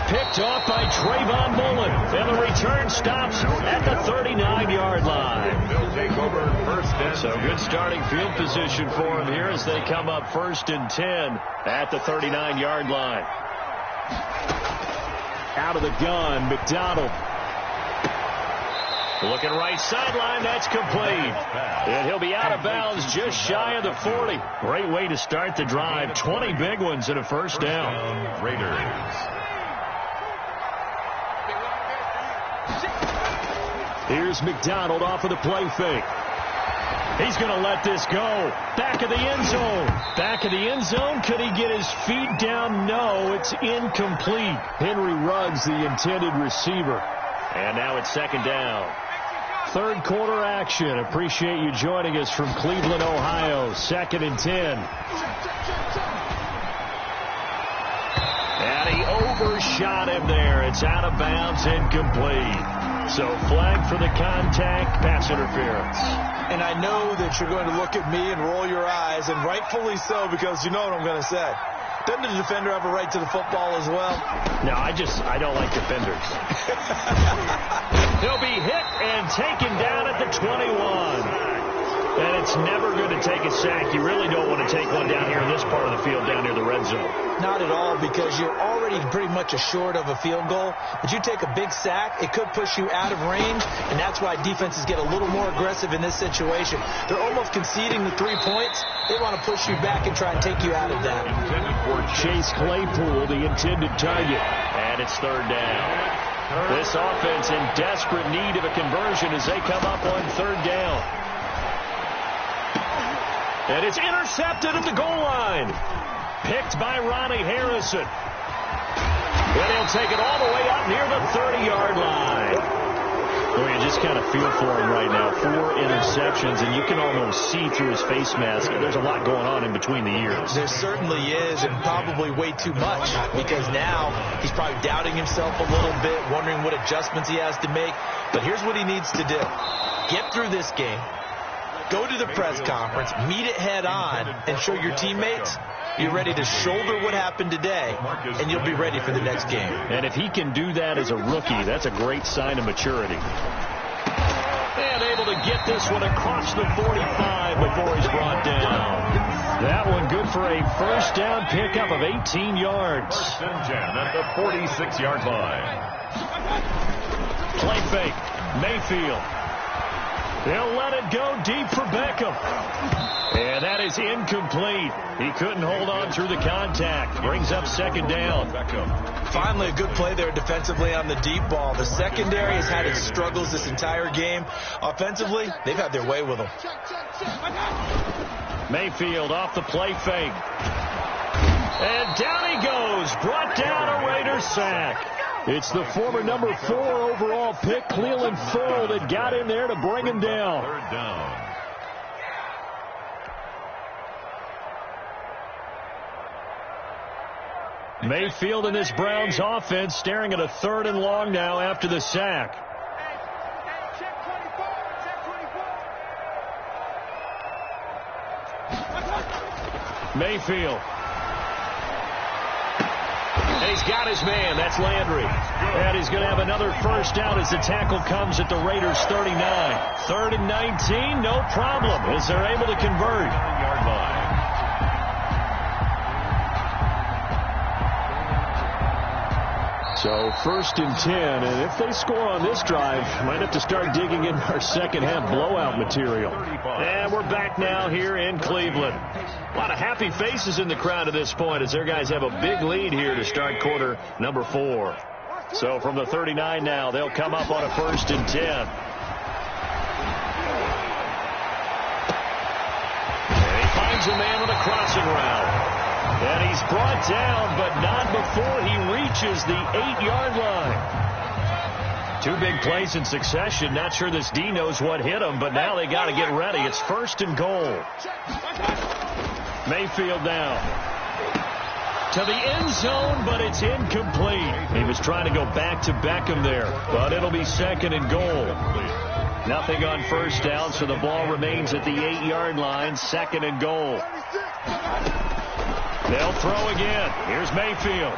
Picked off by Trayvon Mullen, and the return stops at the 39-yard line. They'll take over 1st and 10. So good starting field position for him here as they come up 1st and 10 at the 39-yard line. Out of the gun, McDonald. Looking right sideline, that's complete. And he'll be out of bounds just shy of the 40. Great way to start the drive. 20 big ones and a first down. Raiders. Here's McDonald off of the play fake. He's going to let this go. Back of the end zone. Back of the end zone. Could he get his feet down? No, it's incomplete. Henry Ruggs, the intended receiver. And now it's 2nd down. 3rd quarter action. Appreciate you joining us from Cleveland, Ohio. 2nd and 10. And he overshot him there. It's out of bounds, incomplete. So flag for the contact, pass interference. And I know that you're going to look at me and roll your eyes, and rightfully so, because you know what I'm going to say. Doesn't the defender have a right to the football as well? No, I don't like defenders. He'll be hit and taken down at the 21. And it's never going to take a sack. You really don't want to take one down here in this part of the field, down near the red zone. Not at all, because you're already pretty much assured of a field goal. But you take a big sack, it could push you out of range, and that's why defenses get a little more aggressive in this situation. They're almost conceding the 3 points. They want to push you back and try and take you out of that. Chase Claypool, the intended target. And it's 3rd down. This offense in desperate need of a conversion as they come up on 3rd down. And it's intercepted at the goal line. Picked by Ronnie Harrison. And he'll take it all the way up near the 30-yard line. Well, you just kind of feel for him right now. 4 interceptions, and you can almost see through his face mask. There's a lot going on in between the ears. There certainly is, and probably way too much, because now he's probably doubting himself a little bit, wondering what adjustments he has to make. But here's what he needs to do. Get through this game. Go to the press conference, meet it head on, and show your teammates you're ready to shoulder what happened today, and you'll be ready for the next game. And if he can do that as a rookie, that's a great sign of maturity. And able to get this one across the 45 before he's brought down. That one good for a first down pickup of 18 yards. 1st and 10 at the 46-yard line. Play fake. Mayfield. They'll let it go deep for Beckham. And that is incomplete. He couldn't hold on through the contact. Brings up 2nd down. Finally, a good play there defensively on the deep ball. The secondary has had its struggles this entire game. Offensively, they've had their way with them. Mayfield off the play fake. And down he goes. Brought down a Raiders sack. It's the former number 4 overall pick, Cleveland Full, that got in there to bring him down. 3rd down. Mayfield in this Browns offense staring at a 3rd and long now after the sack. Mayfield. And he's got his man. That's Landry. And he's going to have another first down as the tackle comes at the Raiders' 39. 3rd and 19, no problem, as they're able to convert. Yard line. So 1st and 10, and if they score on this drive, might have to start digging in our second half blowout material. And we're back now here in Cleveland. A lot of happy faces in the crowd at this point as their guys have a big lead here to start quarter number 4. So from the 39 now, they'll come up on a 1st and 10. And he finds a man with a crossing route. And he's brought down, but not before he reaches the 8-yard line. 2 big plays in succession. Not sure this D knows what hit him, but now they got to get ready. It's 1st and goal. Mayfield down to the end zone, but it's incomplete. He was trying to go back to Beckham there, but it'll be 2nd and goal. Nothing on 1st down, so the ball remains at the 8-yard line. 2nd and goal. They'll throw again. Here's Mayfield.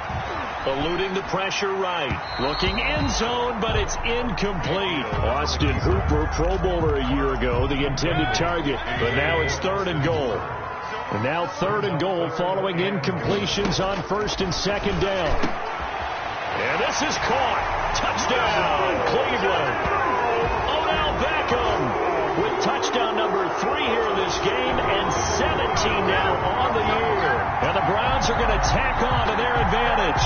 Eluding the pressure right. Looking end zone, but it's incomplete. Austin Hooper, Pro Bowler a year ago, the intended target. But now it's 3rd and goal. And now 3rd and goal following incompletions on 1st and 2nd down. And this is caught. Touchdown, Cleveland. Odell Beckham with touchdown number 3 here in this game and 17 now on the year. And the Browns are going to tack on to their advantage.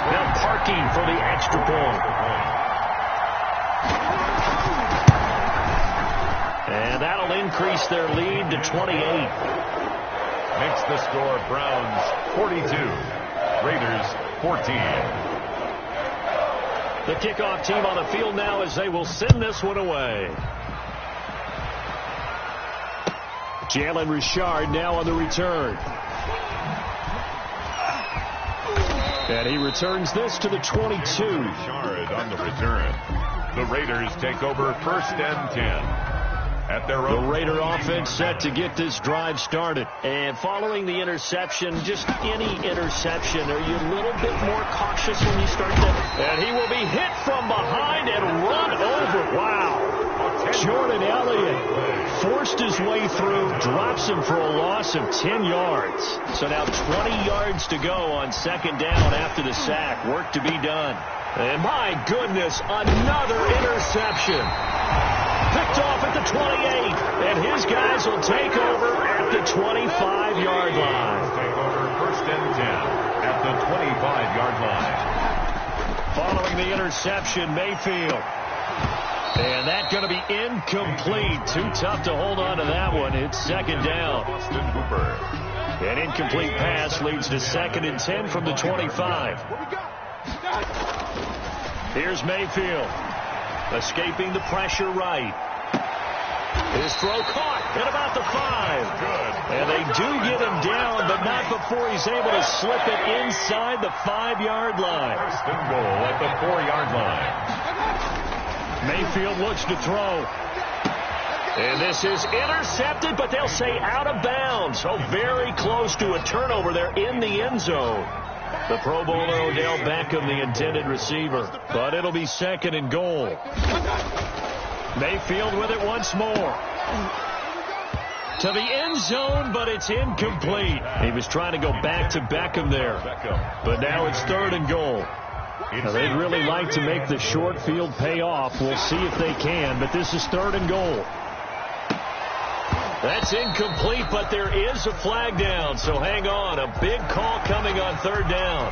Now parking for the extra point. And that'll increase their lead to 28. Makes the score Browns 42, Raiders 14. The kickoff team on the field now as they will send this one away. Jalen Richard now on the return. And he returns this to the 22. Richard on the return. The Raiders take over 1st and 10. At their own. The Raider offense set to get this drive started. And following the interception, just any interception, are you a little bit more cautious when you start that? And he will be hit from behind and run over. Wow. Jordan Elliott forced his way through, drops him for a loss of 10 yards. So now 20 yards to go on 2nd down after the sack. Work to be done. And my goodness, another interception. Picked off at the 28, and his guys will take over at the 25-yard line. Take over 1st and 10 at the 25-yard line. Following the interception, Mayfield. And that's going to be incomplete. Too tough to hold on to that one. It's 2nd down. Austin Hooper. An incomplete pass leads to 2nd and 10 from the 25. Here's Mayfield. Escaping the pressure right. His throw caught at about the 5. Good. And they do get him down, but not before he's able to slip it inside the 5-yard line. 1st and goal at the 4-yard line. Mayfield looks to throw. And this is intercepted, but they'll say out of bounds. So very close to a turnover there in the end zone. The Pro Bowler Odell Beckham, the intended receiver. But it'll be 2nd and goal. Mayfield with it once more. To the end zone, but it's incomplete. He was trying to go back to Beckham there. But now it's 3rd and goal. Now, they'd really like to make the short field pay off. We'll see if they can, but this is 3rd and goal. That's incomplete, but there is a flag down, so hang on. A big call coming on 3rd down.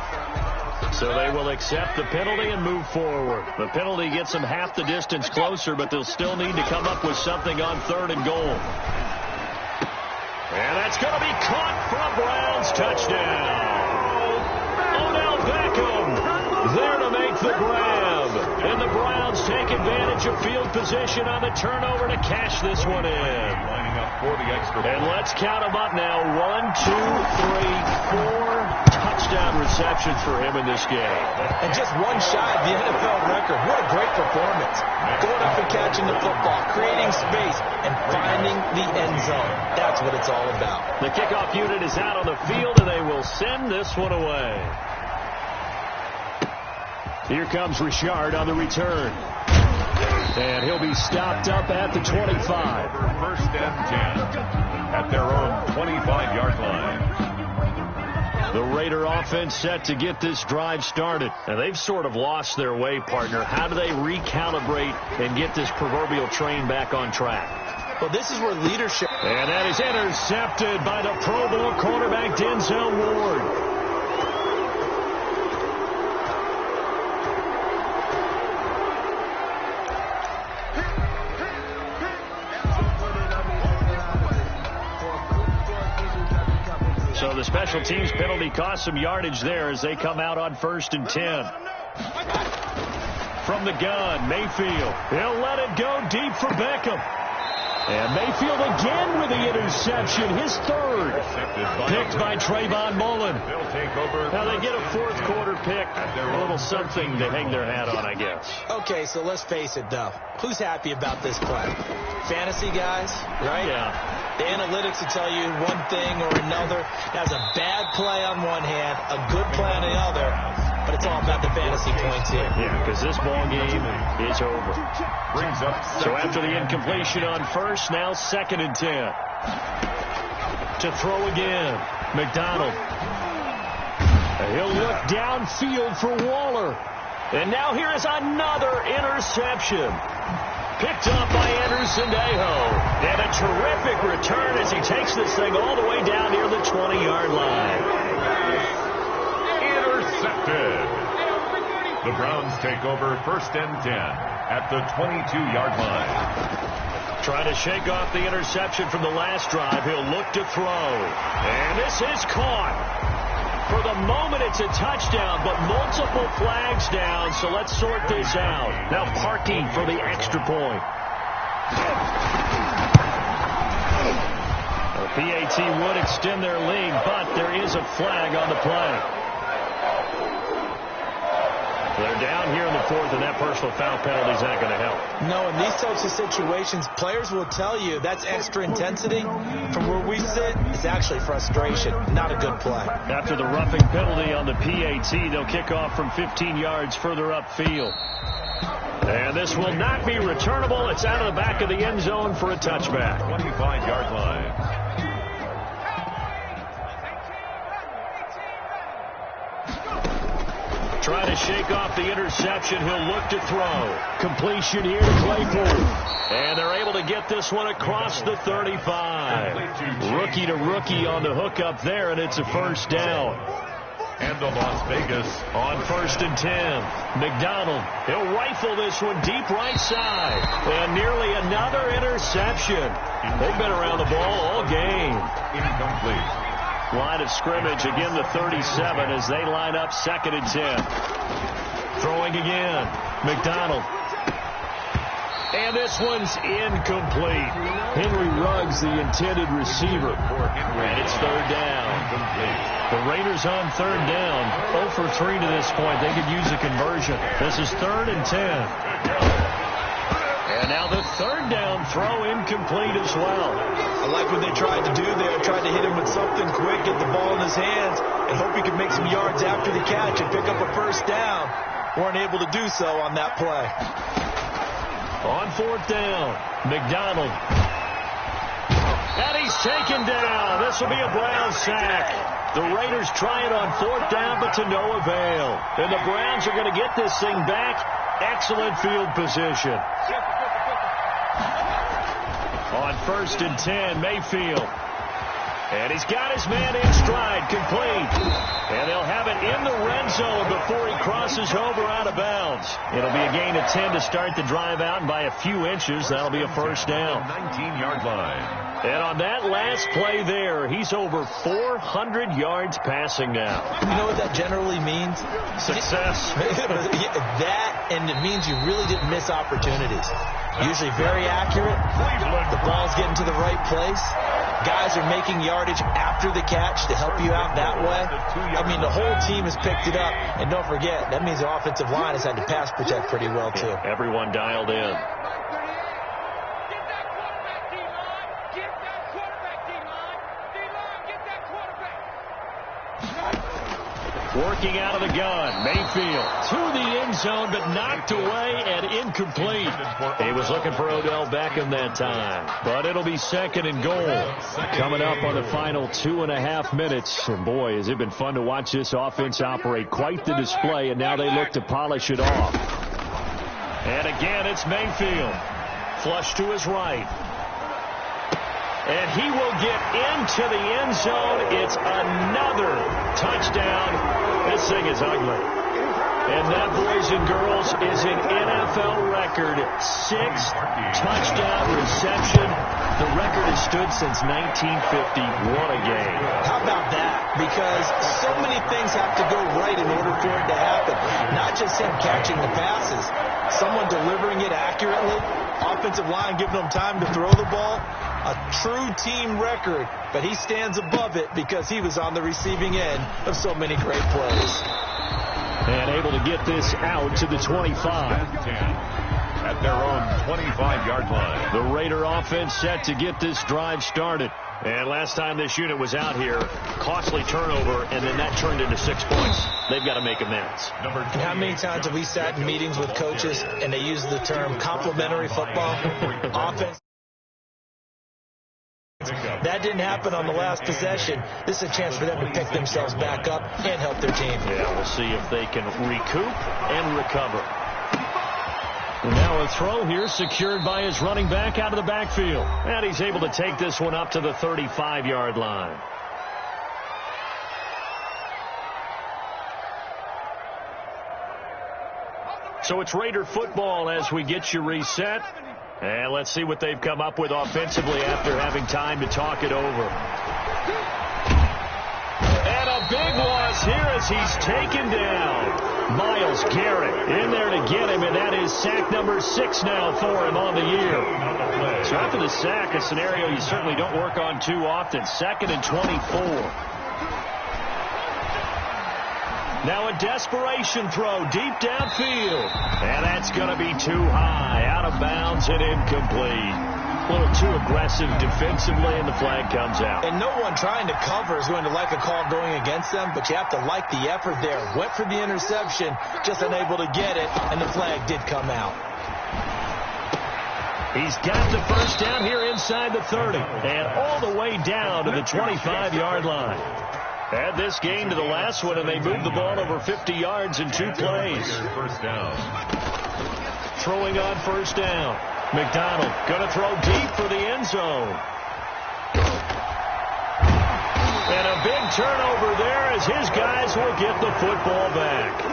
So they will accept the penalty and move forward. The penalty gets them half the distance closer, but they'll still need to come up with something on 3rd and goal. And that's going to be caught for a Browns touchdown. Odell Beckham there to make the grab. And the Browns take advantage of field position on the turnover to cash this one in. Lining up for the extra point. And let's count them up now. 1, 2, 3, 4 touchdown receptions for him in this game. And just one shy of the NFL record. What a great performance. Going up and catching the football, creating space, and finding the end zone. That's what it's all about. The kickoff unit is out on the field, and they will send this one away. Here comes Richard on the return. And he'll be stopped up at the 25. First and 10 at their own 25-yard line. The Raider offense set to get this drive started. And they've sort of lost their way, partner. How do they recalibrate and get this proverbial train back on track? Well, this is where leadership... And that is intercepted by the Pro Bowl quarterback Denzel Ward. So the special teams penalty cost some yardage there as they come out on 1st and 10. From the gun, Mayfield. He'll let it go deep for Beckham. And Mayfield again with the interception, his third. Picked by Trayvon Mullen. Now they get a fourth quarter pick. A little something to hang their hat on, I guess. Okay, so let's face it, though. Who's happy about this play? Fantasy guys, right? Yeah. The analytics will tell you one thing or another. That's a bad play on one hand, a good play on the other. But it's all about the fantasy points here. Yeah, because this ball game is over. So after the incompletion on first, now 2nd and 10. To throw again, McDonald. He'll look downfield for Waller. And now here is another interception. Picked up by Anderson Dejo. And a terrific return as he takes this thing all the way down near the 20-yard line. Intercepted. The Browns take over 1st and 10 at the 22-yard line. Trying to shake off the interception from the last drive. He'll look to throw. And this is caught. For the moment, it's a touchdown, but multiple flags down, so let's sort this out. Now parking for the extra point. The PAT would extend their lead, but there is a flag on the play. They're down here in the 4th, and that personal foul penalty is not going to help. No, in these types of situations, players will tell you that's extra intensity. From where we sit, it's actually frustration. Not a good play. After the roughing penalty on the PAT, they'll kick off from 15 yards further upfield. And this will not be returnable. It's out of the back of the end zone for a touchback. 25-yard line. Trying to shake off the interception. He'll look to throw. Completion here to Claypool. And they're able to get this one across the 35. Rookie to rookie on the hook up there, and it's a first down. And the Las Vegas on 1st and 10. McDonald. He'll rifle this one deep right side. And nearly another interception. They've been around the ball all game. Incomplete. Line of scrimmage, again the 37 as they line up 2nd and 10. Throwing again. McDonald. And this one's incomplete. Henry Ruggs, the intended receiver. And it's 3rd down. The Raiders on 3rd down. 0 for 3 to this point. They could use a conversion. This is 3rd and 10. And now the 3rd down throw incomplete as well. I like what they tried to do there. Tried to hit him with something quick, get the ball in his hands, and hope he could make some yards after the catch and pick up a first down. Weren't able to do so on that play. On 4th down, McDonald. And he's taken down. This will be a Browns sack. The Raiders try it on 4th down, but to no avail. And the Browns are going to get this thing back. Excellent field position. On 1st and 10, Mayfield. And he's got his man in stride, complete. And they'll have it in the red zone before he crosses over out of bounds. It'll be a gain of 10 to start the drive out, and by a few inches, that'll be a first down. 19-yard line. And on that last play there, he's over 400 yards passing now. You know what that generally means? Success. That, and it means you really didn't miss opportunities. Usually very accurate. The ball's getting to the right place. Guys are making yardage after the catch to help you out that way. I mean, the whole team has picked it up. And don't forget, that means the offensive line has had to pass protect pretty well, too. Everyone dialed in. Working out of the gun. Mayfield to the end zone, but knocked away and incomplete. He was looking for Odell Beckham that time. But it'll be 2nd and goal. Coming up on the final 2.5 minutes. And boy, has it been fun to watch this offense operate. Quite the display, and now they look to polish it off. And again, it's Mayfield. Flush to his right. And he will get into the end zone. It's another touchdown. This thing is ugly. And that, boys and girls, is an NFL record 6th touchdown reception. The record has stood since 1950. What a game. How about that? Because so many things have to go right in order for it to happen. Not just him catching the passes. Someone delivering it accurately. Offensive line giving them time to throw the ball. A true team record, but he stands above it because he was on the receiving end of so many great plays. And able to get this out to the 25. At their own 25-yard line. The Raider offense set to get this drive started. And last time this unit was out here, costly turnover, and then that turned into 6 points. They've got to make amends. And how many times have we sat in meetings with coaches and they use the term complementary football? Offense. That didn't happen on the last possession. This is a chance for them to pick themselves back up and help their team. Yeah, we'll see if they can recoup and recover. And now a throw here secured by his running back out of the backfield. And he's able to take this one up to the 35-yard line. So it's Raider football as we get you reset. And let's see what they've come up with offensively after having time to talk it over. And a big loss here as he's taken down. Myles Garrett in there to get him, and that is sack number 6 now for him on the year. So after the sack, a scenario you certainly don't work on too often. 2nd and 24. Now a desperation throw deep downfield. And that's going to be too high. Out of bounds and incomplete. A little too aggressive defensively, and the flag comes out. And no one trying to cover is going to like a call going against them, but you have to like the effort there. Went for the interception, just unable to get it, and the flag did come out. He's got the first down here inside the 30, and all the way down to the 25-yard line. Add this game to the last one, and they moved the ball over 50 yards in 2 plays. First down. Throwing on first down. McDonald going to throw deep for the end zone. And a big turnover there as his guys will get the football back.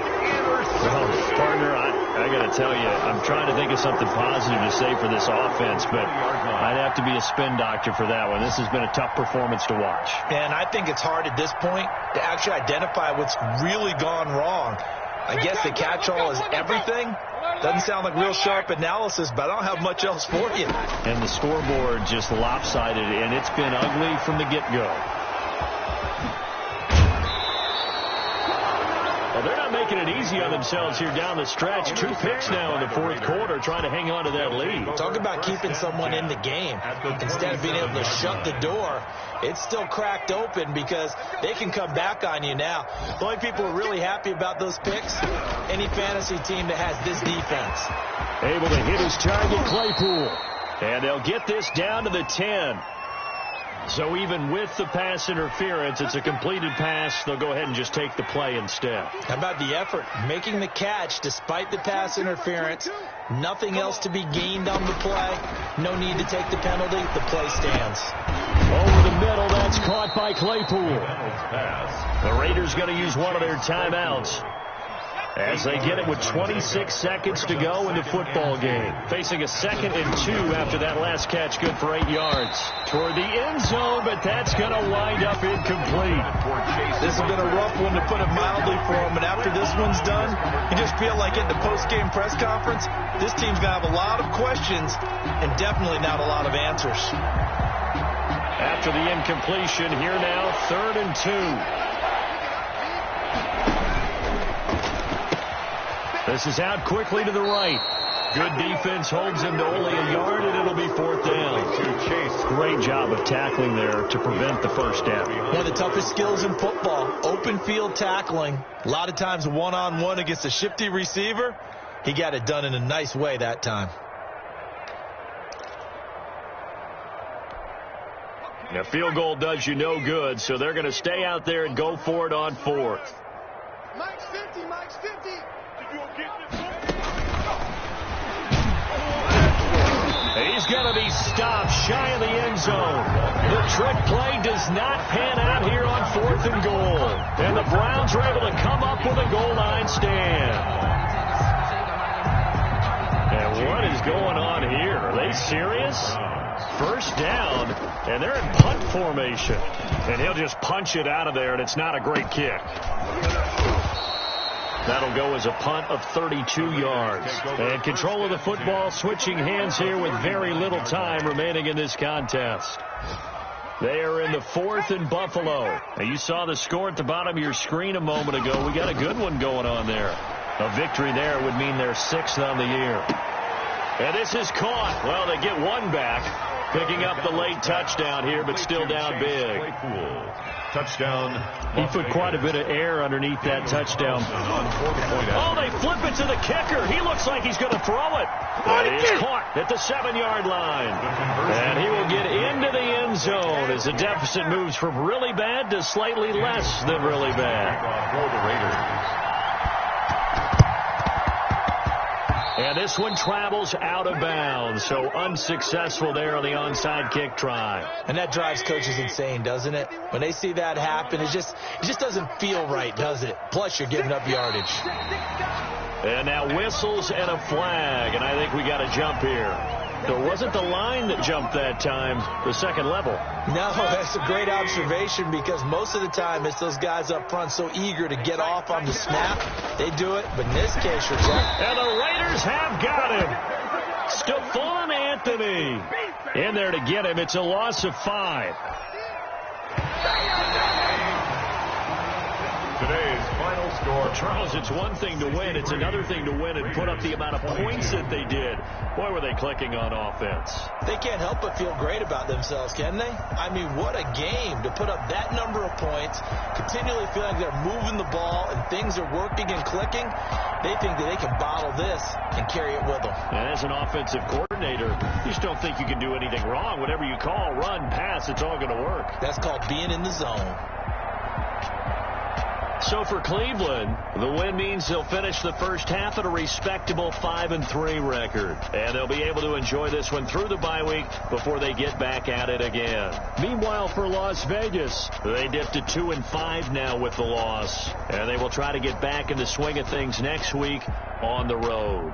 Well, partner, I got to tell you, I'm trying to think of something positive to say for this offense, but I'd have to be a spin doctor for that one. This has been a tough performance to watch. And I think it's hard at this point to actually identify what's really gone wrong. I guess the catch-all is everything. Doesn't sound like real sharp analysis, but I don't have much else for you. And the scoreboard just lopsided, and it's been ugly from the get-go. Well, they're not making it easy on themselves here down the stretch. 2 picks now in the 4th quarter trying to hang on to that lead. Talk about keeping someone in the game. Instead of being able to shut the door, it's still cracked open because they can come back on you now. The only people who are really happy about those picks, any fantasy team that has this defense. Able to hit his target, Claypool. And they'll get this down to the 10. So even with the pass interference, it's a completed pass. They'll go ahead and just take the play instead. How about the effort? Making the catch despite the pass interference. Nothing else to be gained on the play. No need to take the penalty. The play stands. Over the middle, that's caught by Claypool. The Raiders going to use one of their timeouts as they get it with 26 seconds to go in the football game. Facing a 2nd and 2 after that last catch, good for 8 yards. Toward the end zone, but that's going to wind up incomplete. This has been a rough one, to put it mildly, for him. And after this one's done, you just feel like in the post-game press conference, this team's going to have a lot of questions and definitely not a lot of answers. After the incompletion, here now, 3rd and 2. This is out quickly to the right. Good defense holds him to only a yard, and it'll be 4th down. Great job of tackling there to prevent the first down. One of the toughest skills in football, open field tackling. A lot of times one-on-one against a shifty receiver. He got it done in a nice way that time. A field goal does you no good, so they're going to stay out there and go for it on 4th. Mike's 50, Mike's 50. He's going to be stopped shy of the end zone. The trick play does not pan out here on 4th and goal. And the Browns are able to come up with a goal line stand. And what is going on here? Are they serious? First down, and they're in punt formation. And he'll just punch it out of there, and it's not a great kick. That'll go as a punt of 32 yards. And control of the football switching hands here with very little time remaining in this contest. They are in the 4th and Buffalo. Now, you saw the score at the bottom of your screen a moment ago. We got a good one going on there. A victory there would mean they're 6th on the year. And this is caught. Well, they get one back, picking up the late touchdown here, but still down big. Touchdown. He put quite a bit of air underneath that touchdown. Oh, they flip it to the kicker. He looks like he's going to throw it. But he's caught at the 7-yard line. And he will get into the end zone as the deficit moves from really bad to slightly less than really bad. For the Raiders. And this one travels out of bounds, so unsuccessful there on the onside kick try. And that drives coaches insane, doesn't it? When they see that happen, it just doesn't feel right, does it? Plus, you're giving up yardage. And now whistles and a flag, and I think we got a jump here. So it wasn't the line that jumped that time, the second level. No, that's a great observation because most of the time it's those guys up front so eager to get off on the snap. They do it, but in this case, and the Raiders have got him. Stephon Anthony in there to get him. It's a loss of 5. Today's final score. Charles, it's one thing to win. It's another thing to win and put up the amount of points that they did. Boy, were they clicking on offense. They can't help but feel great about themselves, can they? I mean, what a game to put up that number of points, continually feeling they're moving the ball and things are working and clicking. They think that they can bottle this and carry it with them. And as an offensive coordinator, you just don't think you can do anything wrong. Whatever you call, run, pass, it's all going to work. That's called being in the zone. So for Cleveland, the win means they'll finish the first half at a respectable 5-3 record. And they'll be able to enjoy this one through the bye week before they get back at it again. Meanwhile, for Las Vegas, they dipped to 2-5 now with the loss. And they will try to get back in the swing of things next week on the road.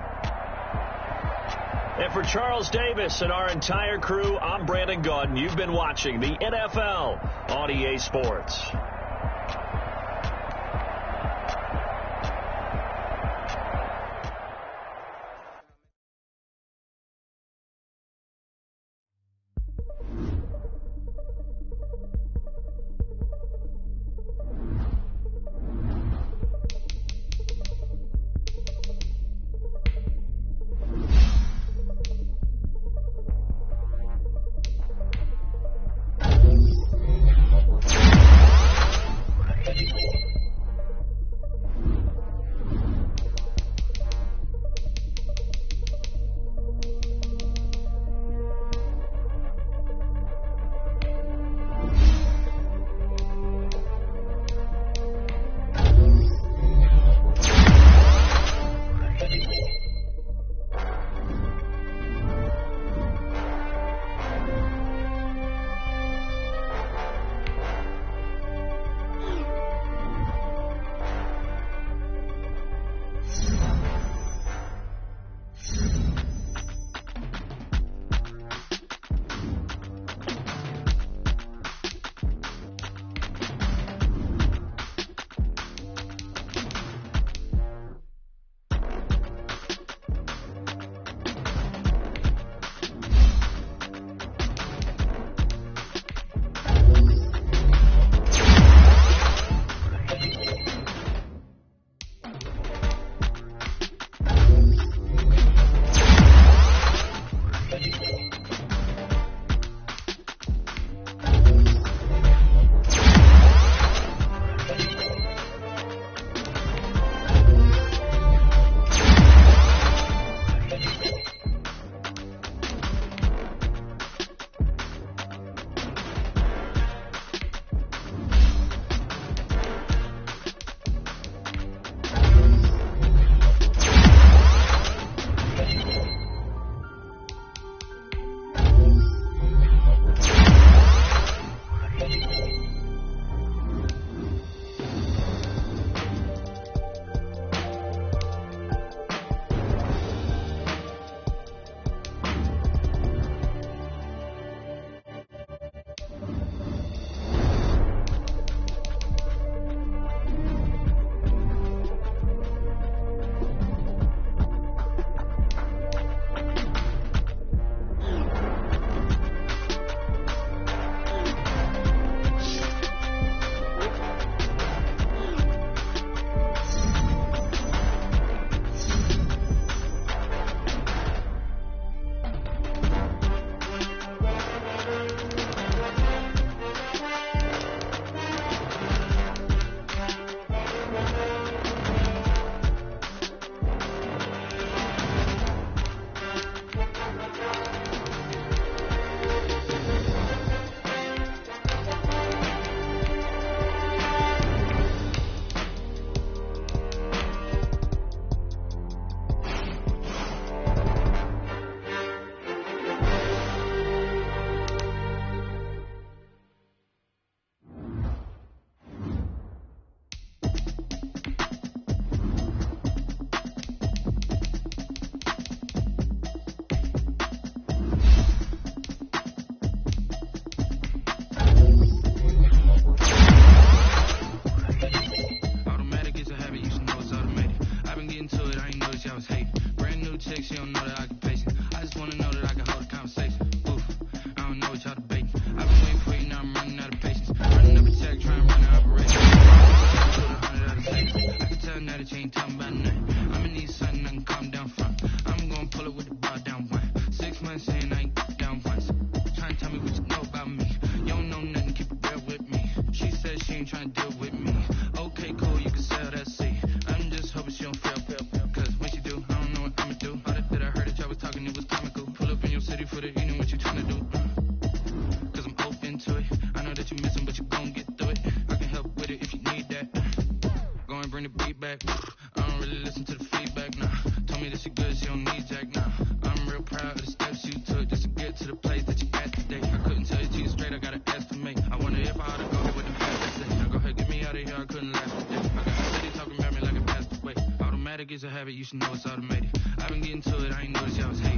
And for Charles Davis and our entire crew, I'm Brandon Gaudin. You've been watching the NFL on EA Sports. I ain't down once. Trying to tell me what you know about me. You don't know nothing, keep it real with me. She said she ain't trying to deal with me. Okay, cool, you can sell that seat. I'm just hoping she don't fail. Cause when she do, I don't know what I'ma do. All that I heard that y'all was talking, it was comical. Pull up in your city for the evening, what you trying to do? Cause I'm open to it. I know that you missing, but you gon' get through it. I can help with it if you need that. Go and bring the beat back. I don't really listen to the feedback, nah. Told me that she good, she don't need Jack, nah. I'm real proud of the steps you took just to get to the place that you at today. I couldn't tell you to you straight, I got an estimate. I wonder if I ought to go ahead with the past to say. Now go ahead, get me out of here, I couldn't last today. I got the city talking about me like I passed away. Automatic is a habit, you should know it's automated. I've been getting to it, I ain't noticed y'all was hating.